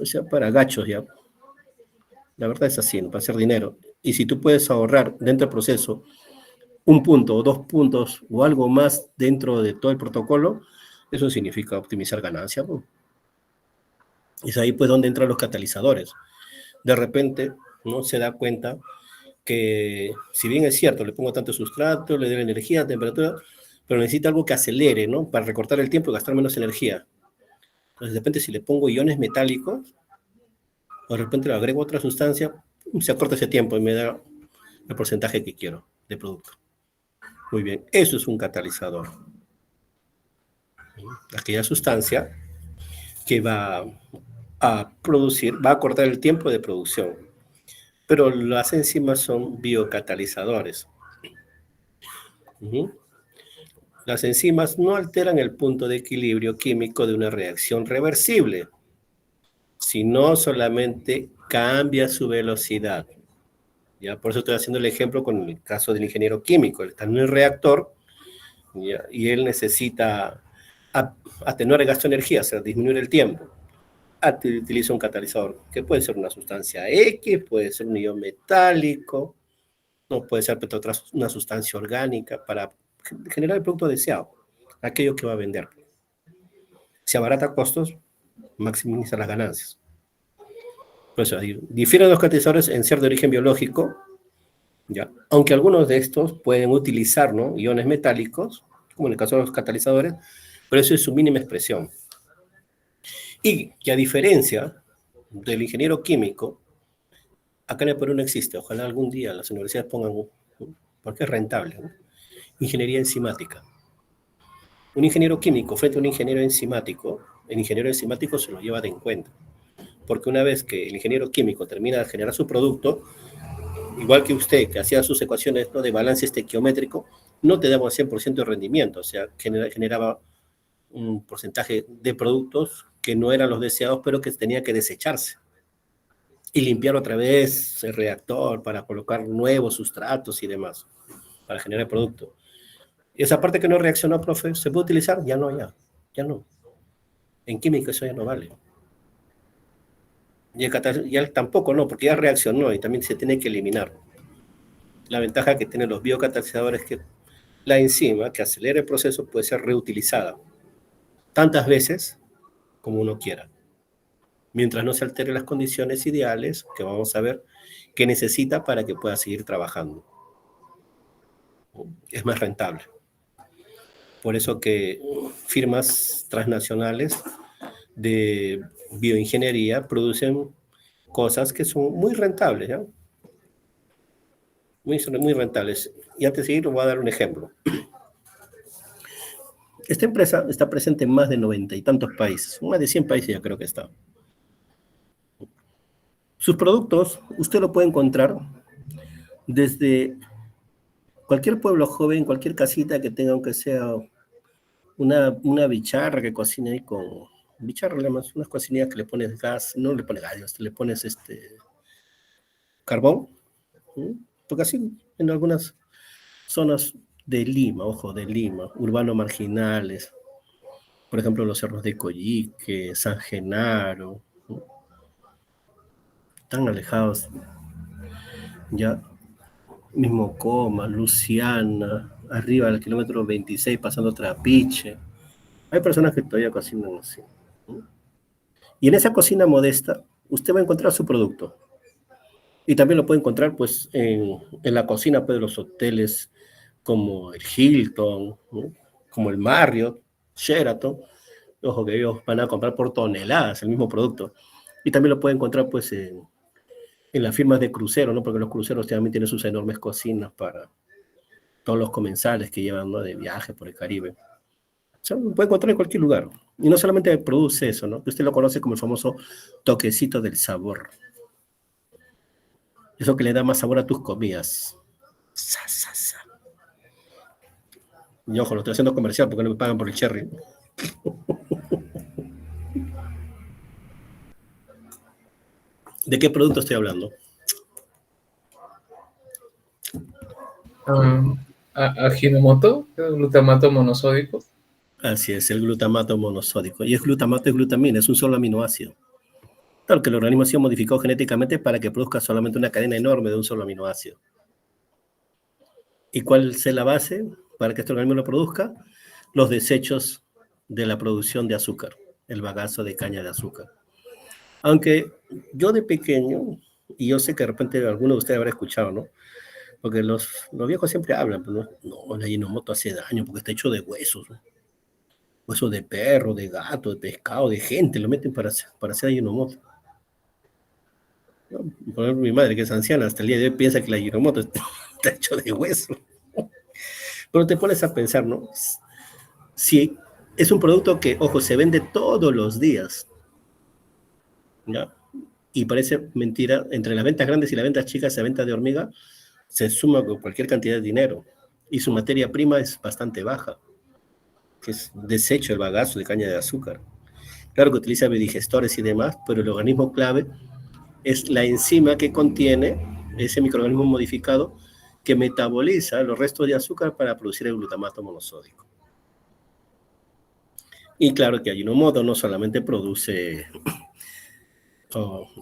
ya para gachos ya. La verdad es así, ¿no? Para hacer dinero. Y si tú puedes ahorrar dentro del proceso un punto o 2 puntos o algo más dentro de todo el protocolo, eso significa optimizar ganancia, ¿no? Es ahí pues donde entran los catalizadores. De repente, ¿no? Se da cuenta que, si bien es cierto, le pongo tanto sustrato, le doy energía, temperatura, pero necesita algo que acelere, ¿no? Para recortar el tiempo y gastar menos energía. Entonces, de repente, si le pongo iones metálicos, o de repente le agrego otra sustancia, se acorta ese tiempo y me da el porcentaje que quiero de producto. Muy bien, eso es un catalizador. Aquella sustancia que va a producir, va a cortar el tiempo de producción. Pero las enzimas son biocatalizadores. Las enzimas no alteran el punto de equilibrio químico de una reacción reversible, sino solamente cambia su velocidad. ¿Ya? Por eso estoy haciendo el ejemplo con el caso del ingeniero químico. Él está en el reactor, ¿ya? Y él necesita atenuar el gasto de energía, o sea, disminuir el tiempo. Utiliza un catalizador, que puede ser una sustancia X, puede ser un ion metálico, no puede ser una sustancia orgánica para generar el producto deseado, aquello que va a vender. Si abarata costos, maximiza las ganancias. Por eso, difieren los catalizadores en ser de origen biológico, ¿ya? Aunque algunos de estos pueden utilizar, ¿no? iones metálicos, como en el caso de los catalizadores, pero eso es su mínima expresión. Y que a diferencia del ingeniero químico, acá en el Perú no existe. Ojalá algún día las universidades pongan, porque es rentable, ¿no? Ingeniería enzimática. Un ingeniero químico frente a un ingeniero enzimático, el ingeniero enzimático se lo lleva de en cuenta. Porque una vez que el ingeniero químico termina de generar su producto, igual que usted, que hacía sus ecuaciones, ¿no? de balance estequiométrico, no te daba un 100% de rendimiento, o sea, generaba un porcentaje de productos que no eran los deseados, pero que tenía que desecharse. Y limpiar otra vez el reactor para colocar nuevos sustratos y demás, para generar el producto. Y esa parte que no reaccionó, profe, ¿se puede utilizar? Ya no, ya no. En química eso ya no vale. Y el tampoco no, porque ya reaccionó y también se tiene que eliminar. La ventaja que tienen los biocatalizadores es que la enzima que acelera el proceso puede ser reutilizada tantas veces como uno quiera, mientras no se alteren las condiciones ideales que vamos a ver que necesita para que pueda seguir trabajando. Es más rentable. Por eso que firmas transnacionales de bioingeniería producen cosas que son muy rentables, ¿ya? Muy rentables. Y antes de seguir, voy a dar un ejemplo. Esta empresa está presente en más de 90 y tantos países, más de 100 países ya creo que está. Sus productos, usted lo puede encontrar desde cualquier pueblo joven, cualquier casita que tenga, aunque sea una bicharra que cocine ahí con... Bicharra, unas cocinillas que le pones gas, no le pones gas, le pones carbón, ¿sí? Porque así en algunas zonas de Lima, ojo, de Lima, urbanos marginales, por ejemplo, los cerros de Coyique, San Genaro, ¿no? Tan alejados, ya, mismo Coma, Luciana, arriba del kilómetro 26, pasando Trapiche. Hay personas que todavía cocinan así, ¿no? Y en esa cocina modesta, usted va a encontrar su producto. Y también lo puede encontrar, pues, en la cocina pues, de los hoteles como el Hilton, ¿no? Como el Marriott, Sheraton. Ojo que ellos van a comprar por toneladas el mismo producto. Y también lo puede encontrar, pues, en las firmas de crucero, ¿no? Porque los cruceros también tienen sus enormes cocinas para todos los comensales que llevan, ¿no? De viaje por el Caribe. O sea, lo puede encontrar en cualquier lugar. Y no solamente produce eso, ¿no? Que usted lo conoce como el famoso toquecito del sabor. Eso que le da más sabor a tus comidas. Sa, sa, sa. Y ojo, lo estoy haciendo comercial porque no me pagan por el cherry. ¿De qué producto estoy hablando? Ajinomoto, glutamato monosódico. Así es, el glutamato monosódico. Y es glutamato y glutamina, es un solo aminoácido. Claro que el organismo ha sido modificado genéticamente para que produzca solamente una cadena enorme de un solo aminoácido. ¿Y cuál es la base para que este organismo lo produzca? Los desechos de la producción de azúcar, el bagazo de caña de azúcar. Aunque yo de pequeño, y yo sé que de repente alguno de ustedes habrá escuchado, ¿no? Porque los viejos siempre hablan, pues, no, el Ajinomoto hace daño porque está hecho de huesos, ¿no? Huesos de perro, de gato, de pescado, de gente, lo meten para hacer Ajinomoto. ¿No? Por ejemplo, mi madre, que es anciana, hasta el día de hoy piensa que el Ajinomoto está hecho de hueso. Pero te pones a pensar, ¿no? Si es un producto que, ojo, se vende todos los días, ¿ya? Y parece mentira, entre las ventas grandes y las ventas chicas, la venta de hormiga se suma con cualquier cantidad de dinero. Y su materia prima es bastante baja, que es desecho, el bagazo de caña de azúcar. Claro que utiliza biodigestores y demás, pero el organismo clave es la enzima que contiene ese microorganismo modificado que metaboliza los restos de azúcar para producir el glutamato monosódico. Y claro que Ajinomoto no solamente produce,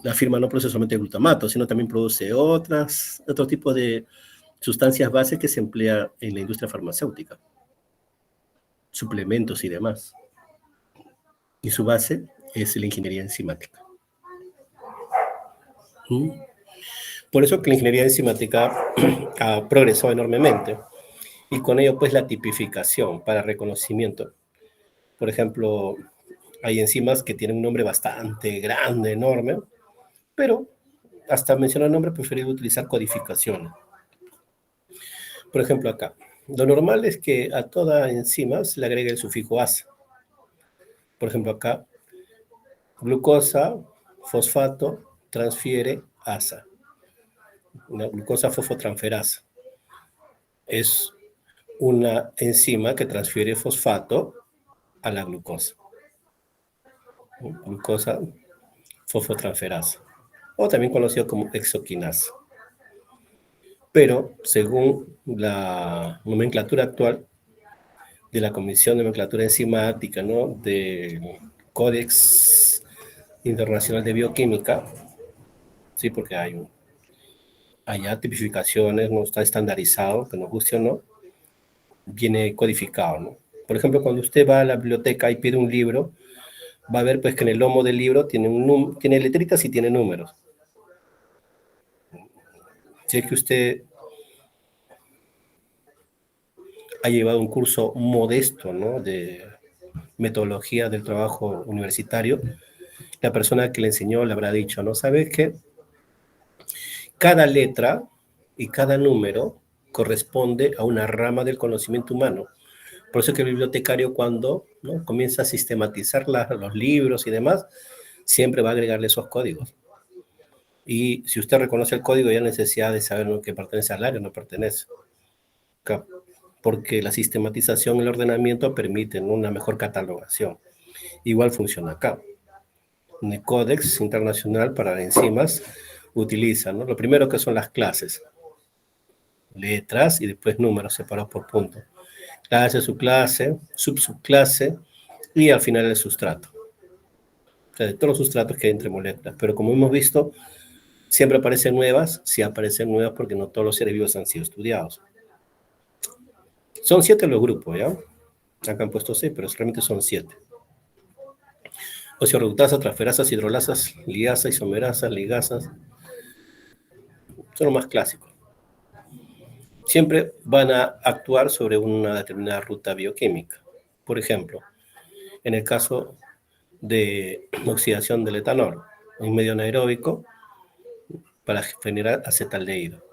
la firma no produce solamente glutamato, sino también produce otro tipo de sustancias bases que se emplea en la industria farmacéutica, suplementos y demás. Y su base es la ingeniería enzimática. Por eso que la ingeniería enzimática ha progresado enormemente. Y con ello, pues, la tipificación para reconocimiento. Por ejemplo, hay enzimas que tienen un nombre bastante grande, enorme, pero hasta mencionar el nombre he preferido utilizar codificaciones. Por ejemplo, acá, lo normal es que a toda enzima se le agregue el sufijo asa. Por ejemplo, acá, glucosa, fosfato, transfiere asa. Una glucosa fosfotransferasa. Es una enzima que transfiere fosfato a la glucosa. Glucosa fosfotransferasa, o también conocido como exoquinasa. Pero, según la nomenclatura actual de la Comisión de Nomenclatura Enzimática, ¿no?, del Códex Internacional de Bioquímica, sí, porque hay ya tipificaciones, no está estandarizado, que nos guste o no, viene codificado, ¿no? Por ejemplo, cuando usted va a la biblioteca y pide un libro, va a ver, pues, que en el lomo del libro tiene letritas y tiene números. Si es que usted ha llevado un curso modesto, ¿no?, de metodología del trabajo universitario, la persona que le enseñó le habrá dicho, ¿no? ¿Sabes qué? Cada letra y cada número corresponde a una rama del conocimiento humano. Por eso que el bibliotecario, cuando, ¿no?, comienza a sistematizar los libros y demás, siempre va a agregarle esos códigos. Y si usted reconoce el código, ya no hay necesidad de saber, ¿no?, que pertenece al área o no pertenece. Porque la sistematización y el ordenamiento permiten una mejor catalogación. Igual funciona acá. El Códex Internacional para Enzimas utiliza, ¿no?, lo primero que son las clases, letras y después números separados por punto. Clase, subclase, subclase y al final el sustrato. O sea, de todos los sustratos que hay entre moléculas. Pero como hemos visto, siempre aparecen nuevas, sí aparecen nuevas porque no todos los seres vivos han sido estudiados. Son 7 los grupos, ¿ya? Acá han puesto 6, pero realmente son 7. Oxidorreductasas, transferasas, hidrolasas, ligasas, isomerasas, ligasas. Son los más clásicos. Siempre van a actuar sobre una determinada ruta bioquímica. Por ejemplo, en el caso de oxidación del etanol, un medio anaeróbico para generar acetaldehído,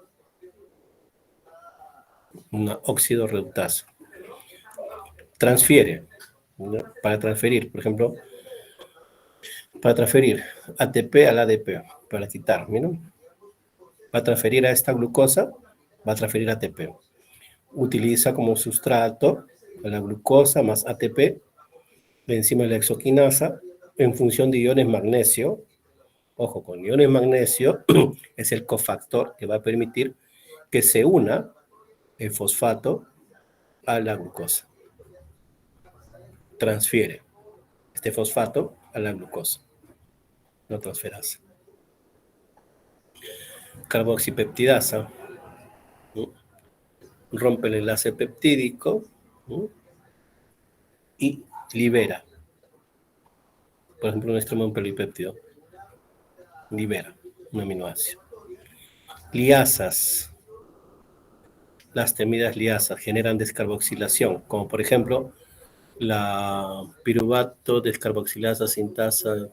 una oxidorreductasa. Transfiere, ¿no?, para transferir, por ejemplo, para transferir ATP al ADP, para quitar, ¿no?, va a transferir a esta glucosa, va a transferir ATP. Utiliza como sustrato la glucosa más ATP, la enzima de la exoquinasa, en función de iones magnesio. Ojo, con iones magnesio es el cofactor que va a permitir que se una el fosfato a la glucosa. Transfiere este fosfato a la glucosa, no transferasa. Carboxipeptidasa, ¿no? Rompe el enlace peptídico, ¿no? Y libera, por ejemplo, un extremo de un polipéptido, libera un aminoácido. Liasas, las temidas liasas generan descarboxilación, como por ejemplo la piruvato descarboxilasa sintasa,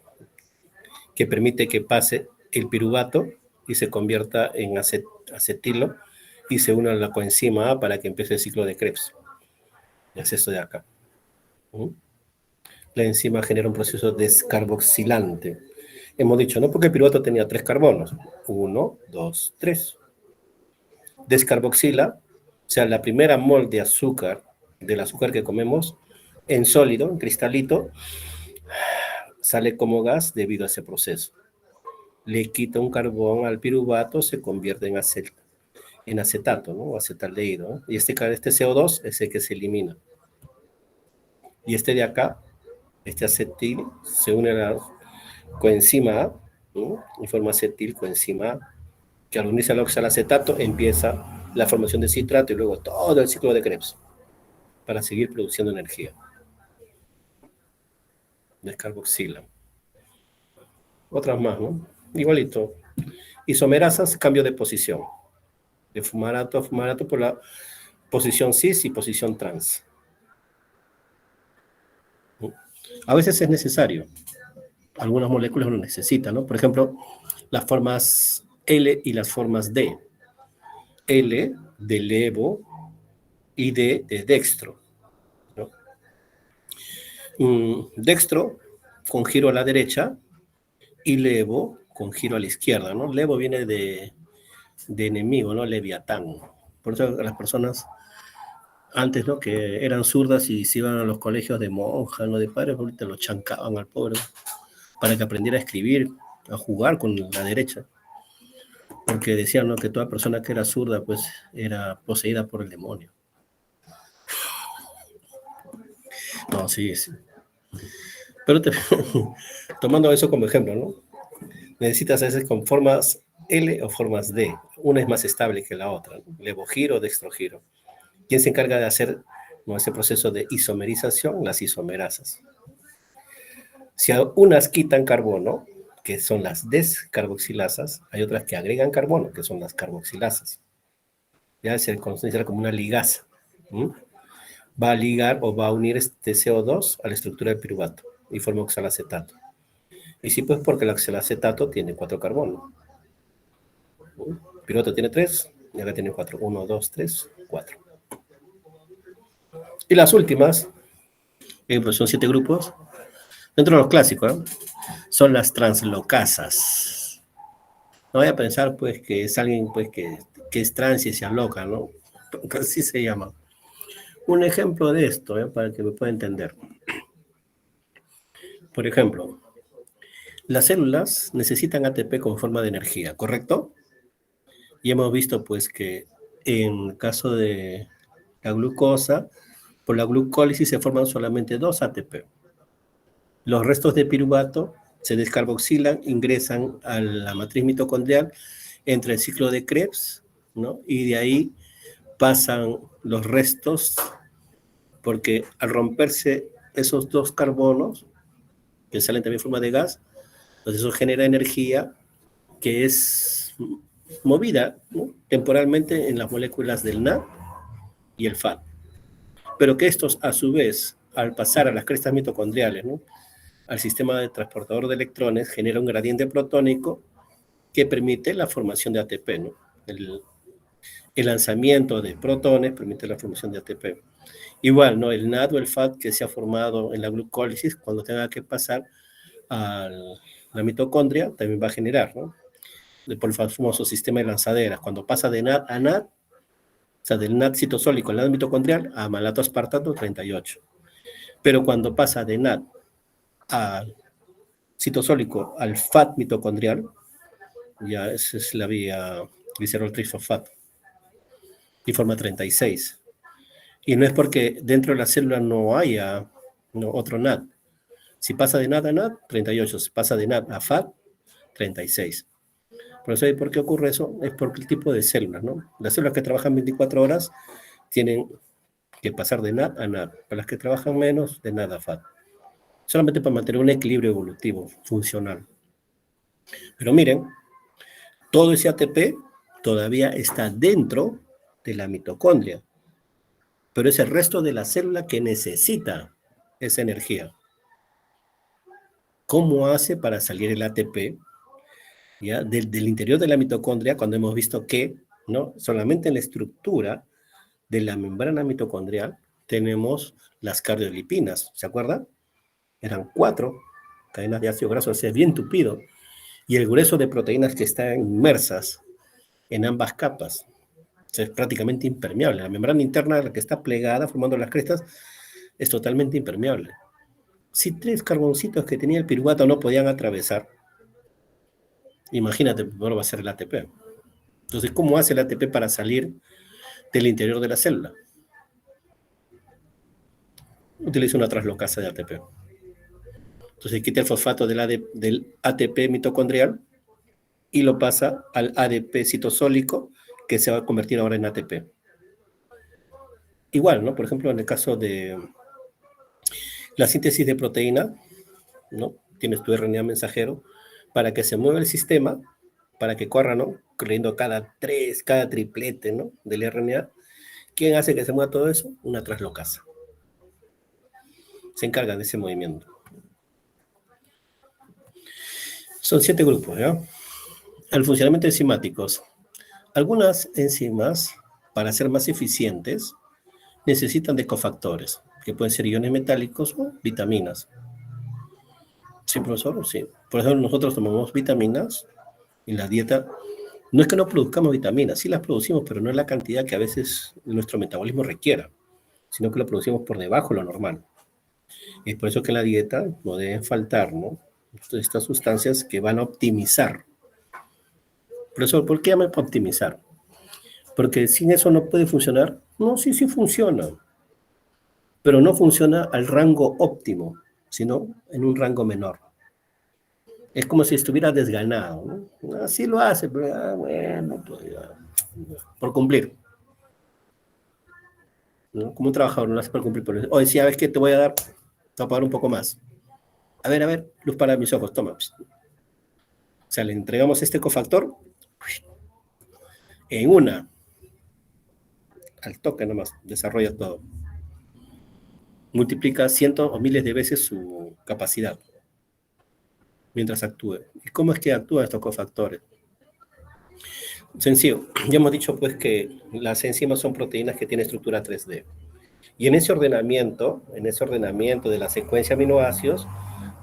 que permite que pase el piruvato y se convierta en acetilo y se una a la coenzima A para que empiece el ciclo de Krebs. Es esto de acá. La enzima genera un proceso descarboxilante. Hemos dicho, ¿no? Porque el piruvato tenía 3 carbonos. 1, 2, 3. Descarboxila, o sea, la primera mol de azúcar, del azúcar que comemos, en sólido, en cristalito, sale como gas debido a ese proceso. Le quita un carbón al piruvato, se convierte en acetato, ¿no? Acetaldehído, ¿no? Y este CO2 es el que se elimina. Y este de acá, este acetil, se une a la coenzima A, ¿no? Y forma acetil coenzima A, que al unirse al oxalacetato empieza la formación de citrato y luego todo el ciclo de Krebs para seguir produciendo energía. Descarboxila. Otras más, ¿no? Igualito. Isomerasas, cambio de posición. De fumarato a fumarato por la posición cis y posición trans. A veces es necesario. Algunas moléculas lo necesitan, ¿no? Por ejemplo, las formas L y las formas D. L de levo y D de dextro, ¿no? Dextro con giro a la derecha y levo con giro a la izquierda, ¿no? Levo viene de enemigo, ¿no? Leviatán. Por eso las personas antes, ¿no? Que eran zurdas y se iban a los colegios de monjas, ¿no? De padres, ahorita lo chancaban al pobre para que aprendiera a escribir, a jugar con la derecha. Porque decían, ¿no? Que toda persona que era zurda, pues, era poseída por el demonio. No, sí, sí. Pero tomando eso como ejemplo, ¿no? Necesitas a veces con formas L o formas D. Una es más estable que la otra, ¿no? Levogiro, dextrogiro. ¿Quién se encarga de hacer, ¿no? Ese proceso de isomerización? Las isomerasas. Si unas quitan carbono, que son las descarboxilasas, hay otras que agregan carbono, que son las carboxilasas. Ya se considera como una ligasa. Va a ligar o va a unir este CO2 a la estructura del piruvato y forma oxalacetato. Y sí, pues porque el oxalacetato tiene 4 carbonos. El piruvato tiene 3 y acá tiene 4. 1, 2, 3, 4. Y las últimas, son 7 grupos, dentro de los clásicos, ¿no? Son las translocasas. No voy a pensar, pues, que es alguien, pues, que es trans y se aloca, ¿no? Así se llama. Un ejemplo de esto, para que me pueda entender. Por ejemplo, las células necesitan ATP como forma de energía, ¿correcto? Y hemos visto, pues, que en el caso de la glucosa, por la glucólisis se forman solamente 2 ATP. Los restos de piruvato se descarboxilan, ingresan a la matriz mitocondrial, entra el ciclo de Krebs, ¿no? Y de ahí pasan los restos, porque al romperse esos 2 carbonos, que salen también en forma de gas, entonces eso genera energía que es movida, ¿no? Temporalmente en las moléculas del NAD y el FAD. Pero que estos, a su vez, al pasar a las crestas mitocondriales, ¿no? Al sistema de transportador de electrones, genera un gradiente protónico que permite la formación de ATP, ¿no? El lanzamiento de protones permite la formación de ATP. Igual, ¿no? El NAD o el FAD que se ha formado en la glucólisis, cuando tenga que pasar a la mitocondria, también va a generar, ¿no? Por el famoso sistema de lanzaderas. Cuando pasa de NAD a NAD, o sea, del NAD citosólico al NAD mitocondrial, a malato aspartato 38. Pero cuando pasa de NAD al citosólico al FAT mitocondrial, ya esa es la vía glicerol trifosfato, y forma 36. Y no es porque dentro de la célula no haya otro NAD. Si pasa de NAD a NAD, 38. Si pasa de NAD a FAD, 36. Por eso, ¿por qué ocurre eso? Es por el tipo de células, ¿no? Las células que trabajan 24 horas tienen que pasar de NAD a NAD. Para las que trabajan menos, de NAD a FAD. Solamente para mantener un equilibrio evolutivo, funcional. Pero miren, todo ese ATP todavía está dentro de la mitocondria, pero es el resto de la célula que necesita esa energía. ¿Cómo hace para salir el ATP? ¿Ya? Del interior de la mitocondria, cuando hemos visto que, ¿no? Solamente en la estructura de la membrana mitocondrial tenemos las cardiolipinas, ¿se acuerdan? Eran 4 cadenas de ácido graso, o sea, bien tupido, y el grueso de proteínas que están inmersas en ambas capas. O sea, es prácticamente impermeable. La membrana interna, la que está plegada, formando las crestas, es totalmente impermeable. Si 3 carboncitos que tenía el piruvato no podían atravesar, imagínate, ahora va a ser el ATP. Entonces, ¿cómo hace el ATP para salir del interior de la célula? Utiliza una translocasa de ATP. Entonces, quita el fosfato del ATP mitocondrial y lo pasa al ADP citosólico, que se va a convertir ahora en ATP. Igual, ¿no? Por ejemplo, en el caso de la síntesis de proteína, ¿no? Tienes tu RNA mensajero para que se mueva el sistema, para que corra, ¿no? Corriendo cada triplete, ¿no? Del RNA. ¿Quién hace que se mueva todo eso? Una translocasa. Se encarga de ese movimiento. Son 7 grupos, ¿ya? El funcionamiento de enzimáticos. Algunas enzimas, para ser más eficientes, necesitan de cofactores, que pueden ser iones metálicos o vitaminas. ¿Sí, profesor? Sí. Por ejemplo, nosotros tomamos vitaminas en la dieta. No es que no produzcamos vitaminas, sí las producimos, pero no es la cantidad que a veces nuestro metabolismo requiera, sino que lo producimos por debajo de lo normal. Es por eso que en la dieta no deben faltar, ¿no? Estas sustancias que van a optimizar. Profesor, ¿por qué llama optimizar? Porque sin eso no puede funcionar. No, sí funciona, pero no funciona al rango óptimo, sino en un rango menor. Es como si estuviera desganado, ¿no? Así lo hace, pero bueno, pues, por cumplir. ¿No? Como un trabajador, no lo hace por cumplir. Pero, oye, sí, a ver qué te voy a dar, te voy a pagar un poco más. A ver, luz para mis ojos, toma. O sea, le entregamos este cofactor en una. Al toque nomás, desarrolla todo. Multiplica cientos o miles de veces su capacidad mientras actúe. ¿Y cómo es que actúan estos cofactores? Sencillo, ya hemos dicho pues que las enzimas son proteínas que tienen estructura 3D. Y en ese ordenamiento de la secuencia de aminoácidos,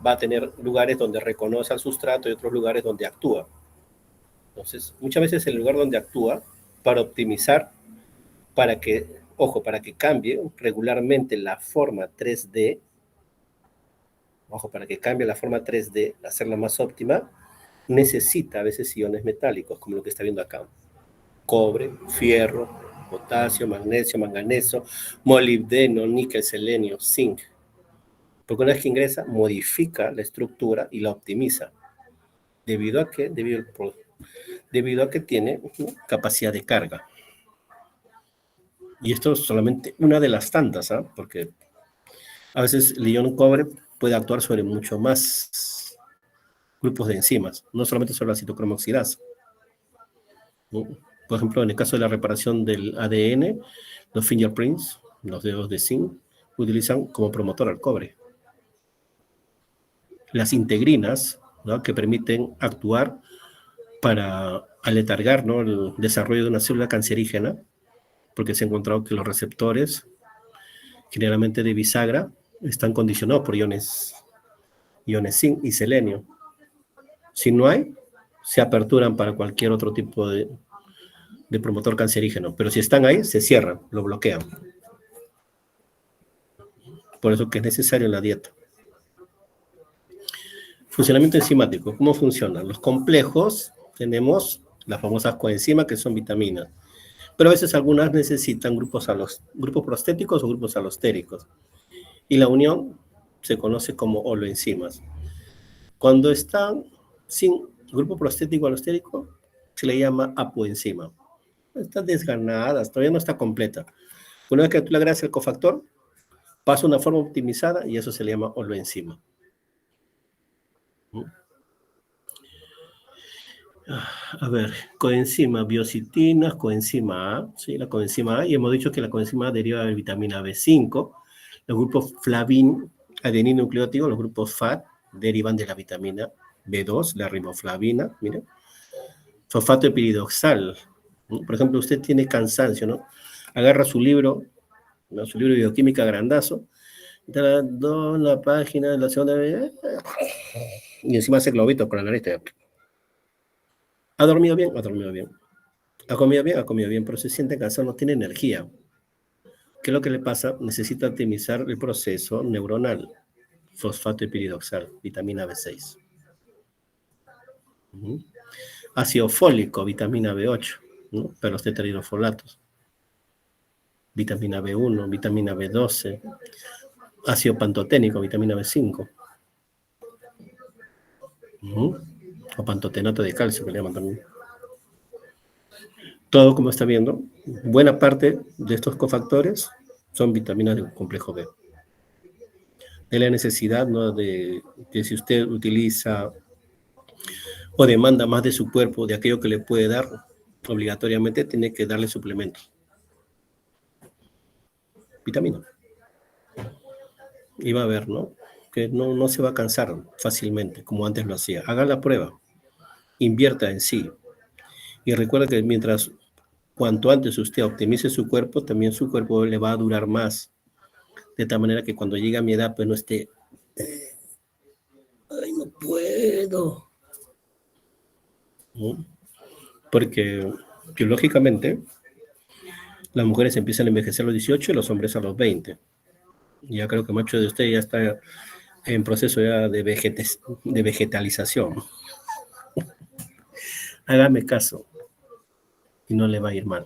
va a tener lugares donde reconoce al sustrato y otros lugares donde actúa. Entonces, muchas veces el lugar donde actúa, para optimizar, para que cambie regularmente la forma 3D, para que cambie la forma 3D, hacerla más óptima, necesita a veces iones metálicos, como lo que está viendo acá. Cobre, fierro, potasio, magnesio, manganeso, molibdeno, níquel, selenio, zinc. Porque una vez que ingresa, modifica la estructura y la optimiza. ¿Debido a qué? Debido a que tiene capacidad de carga. Y esto es solamente una de las tantas, ¿ah? Porque a veces el ion cobre puede actuar sobre mucho más grupos de enzimas, no solamente sobre la citocromoxidasa, ¿no? Por ejemplo, en el caso de la reparación del ADN, los fingerprints, los dedos de zinc, utilizan como promotor al cobre. Las integrinas, ¿no? Que permiten actuar para aletargar, ¿no? El desarrollo de una célula cancerígena, porque se ha encontrado que los receptores, generalmente de bisagra, están condicionados por iones zinc y selenio. Si no hay, se aperturan para cualquier otro tipo de promotor cancerígeno, pero si están ahí, se cierran, lo bloquean. Por eso que es necesario en la dieta. Funcionamiento enzimático, ¿cómo funcionan? Los complejos, tenemos las famosas coenzimas, que son vitaminas. Pero a veces algunas necesitan grupos prostéticos o grupos alostéricos. Y la unión se conoce como holoenzimas. Cuando están sin grupo prostético alostérico, se le llama apoenzima. Están desganadas, todavía no está completa. Una vez que tú le agregas el cofactor, pasa una forma optimizada y eso se le llama holoenzima. A ver, coenzima, biocitinas, coenzima A, ¿sí? La coenzima A, y hemos dicho que la coenzima A deriva de vitamina B5, los grupos flavin, adeninonucleótido, los grupos FAT, derivan de la vitamina B2, la riboflavina, miren, fosfato epiridoxal, ¿no? Por ejemplo, usted tiene cansancio, ¿no? Agarra su libro, ¿no? Su libro de bioquímica grandazo, la página de la segunda vez, y encima hace globito con la nariz. ¿Ha dormido bien? Ha dormido bien. ¿Ha comido bien? Ha comido bien, pero se siente cansado, no tiene energía. ¿Qué es lo que le pasa? Necesita optimizar el proceso neuronal. Fosfato epiridoxal, vitamina B6. Ácido fólico, vitamina B8, ¿no? Para los tetrahidrofolatos. Vitamina B1, vitamina B12. Ácido pantoténico, vitamina B5. O pantotenato de calcio, que le llaman también. Todo, como está viendo, buena parte de estos cofactores son vitaminas del complejo B. De la necesidad, ¿no?, de si usted utiliza o demanda más de su cuerpo, de aquello que le puede dar, obligatoriamente tiene que darle suplementos. Vitamina. Y va a ver, ¿no?, que no se va a cansar fácilmente, como antes lo hacía. Haga la prueba. Invierta en sí. Y recuerda que cuanto antes usted optimice su cuerpo, también su cuerpo le va a durar más. De tal manera que cuando llegue a mi edad, pues no esté, ay, no puedo. ¿No? Porque biológicamente las mujeres empiezan a envejecer a los 18 y los hombres a los 20. Y ya creo que mucho de usted ya está en proceso ya de vegetalización. Hágame caso y no le va a ir mal.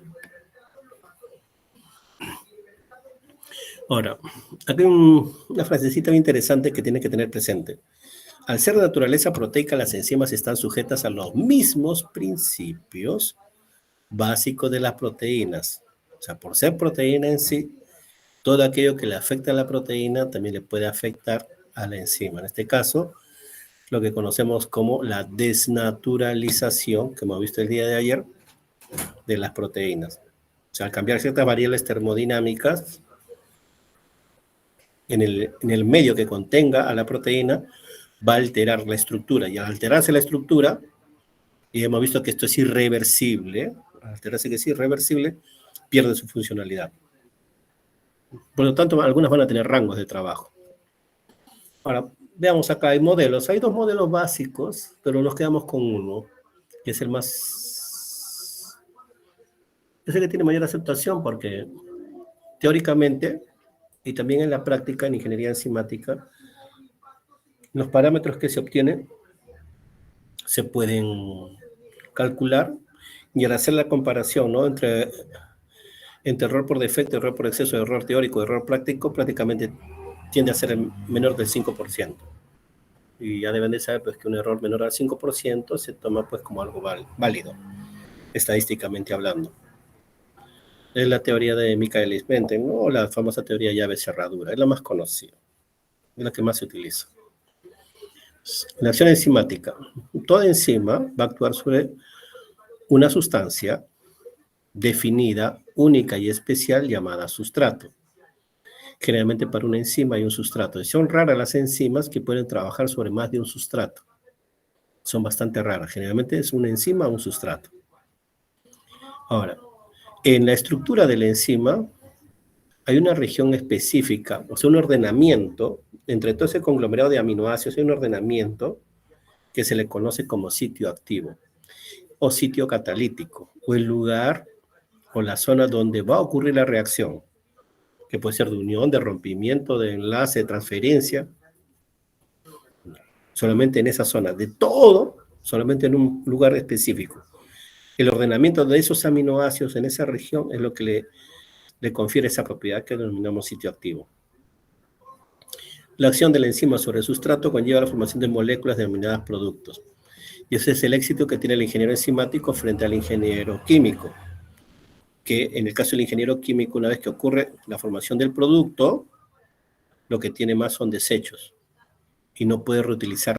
Ahora, aquí hay una frasecita bien interesante que tiene que tener presente. Al ser de naturaleza proteica, las enzimas están sujetas a los mismos principios básicos de las proteínas. O sea, por ser proteína en sí, todo aquello que le afecta a la proteína también le puede afectar a la enzima. En este caso, lo que conocemos como la desnaturalización, que hemos visto el día de ayer, de las proteínas. O sea, al cambiar ciertas variables termodinámicas en el medio que contenga a la proteína, va a alterar la estructura. Y al alterarse la estructura, y hemos visto que esto es irreversible, al alterarse que es irreversible, pierde su funcionalidad. Por lo tanto, algunas van a tener rangos de trabajo. Ahora, veamos acá, hay modelos. Hay dos modelos básicos, pero nos quedamos con uno, que es el más... Es el que tiene mayor aceptación porque teóricamente y también en la práctica, en ingeniería enzimática, los parámetros que se obtienen se pueden calcular y al hacer la comparación, ¿no?, entre error por defecto, error por exceso, error teórico, error práctico, prácticamente tiende a ser menor del 5%. Y ya deben de saber pues, que un error menor al 5% se toma pues, como algo válido, estadísticamente hablando. Es la teoría de Michaelis-Menten, ¿no?, o la famosa teoría llave-cerradura, es la más conocida, es la que más se utiliza. La acción enzimática. Toda enzima va a actuar sobre una sustancia definida, única y especial llamada sustrato. Generalmente para una enzima hay un sustrato. Son raras las enzimas que pueden trabajar sobre más de un sustrato. Son bastante raras. Generalmente es una enzima o un sustrato. Ahora, en la estructura de la enzima hay una región específica, o sea, un ordenamiento, entre todo ese conglomerado de aminoácidos, hay un ordenamiento que se le conoce como sitio activo o sitio catalítico, o el lugar o la zona donde va a ocurrir la reacción, que puede ser de unión, de rompimiento, de enlace, de transferencia, solamente en esa zona, de todo, solamente en un lugar específico. El ordenamiento de esos aminoácidos en esa región es lo que le confiere esa propiedad que denominamos sitio activo. La acción del enzima sobre el sustrato conlleva la formación de moléculas denominadas productos. Y ese es el éxito que tiene el ingeniero enzimático frente al ingeniero químico. Que en el caso del ingeniero químico, una vez que ocurre la formación del producto, lo que tiene más son desechos y no puede reutilizar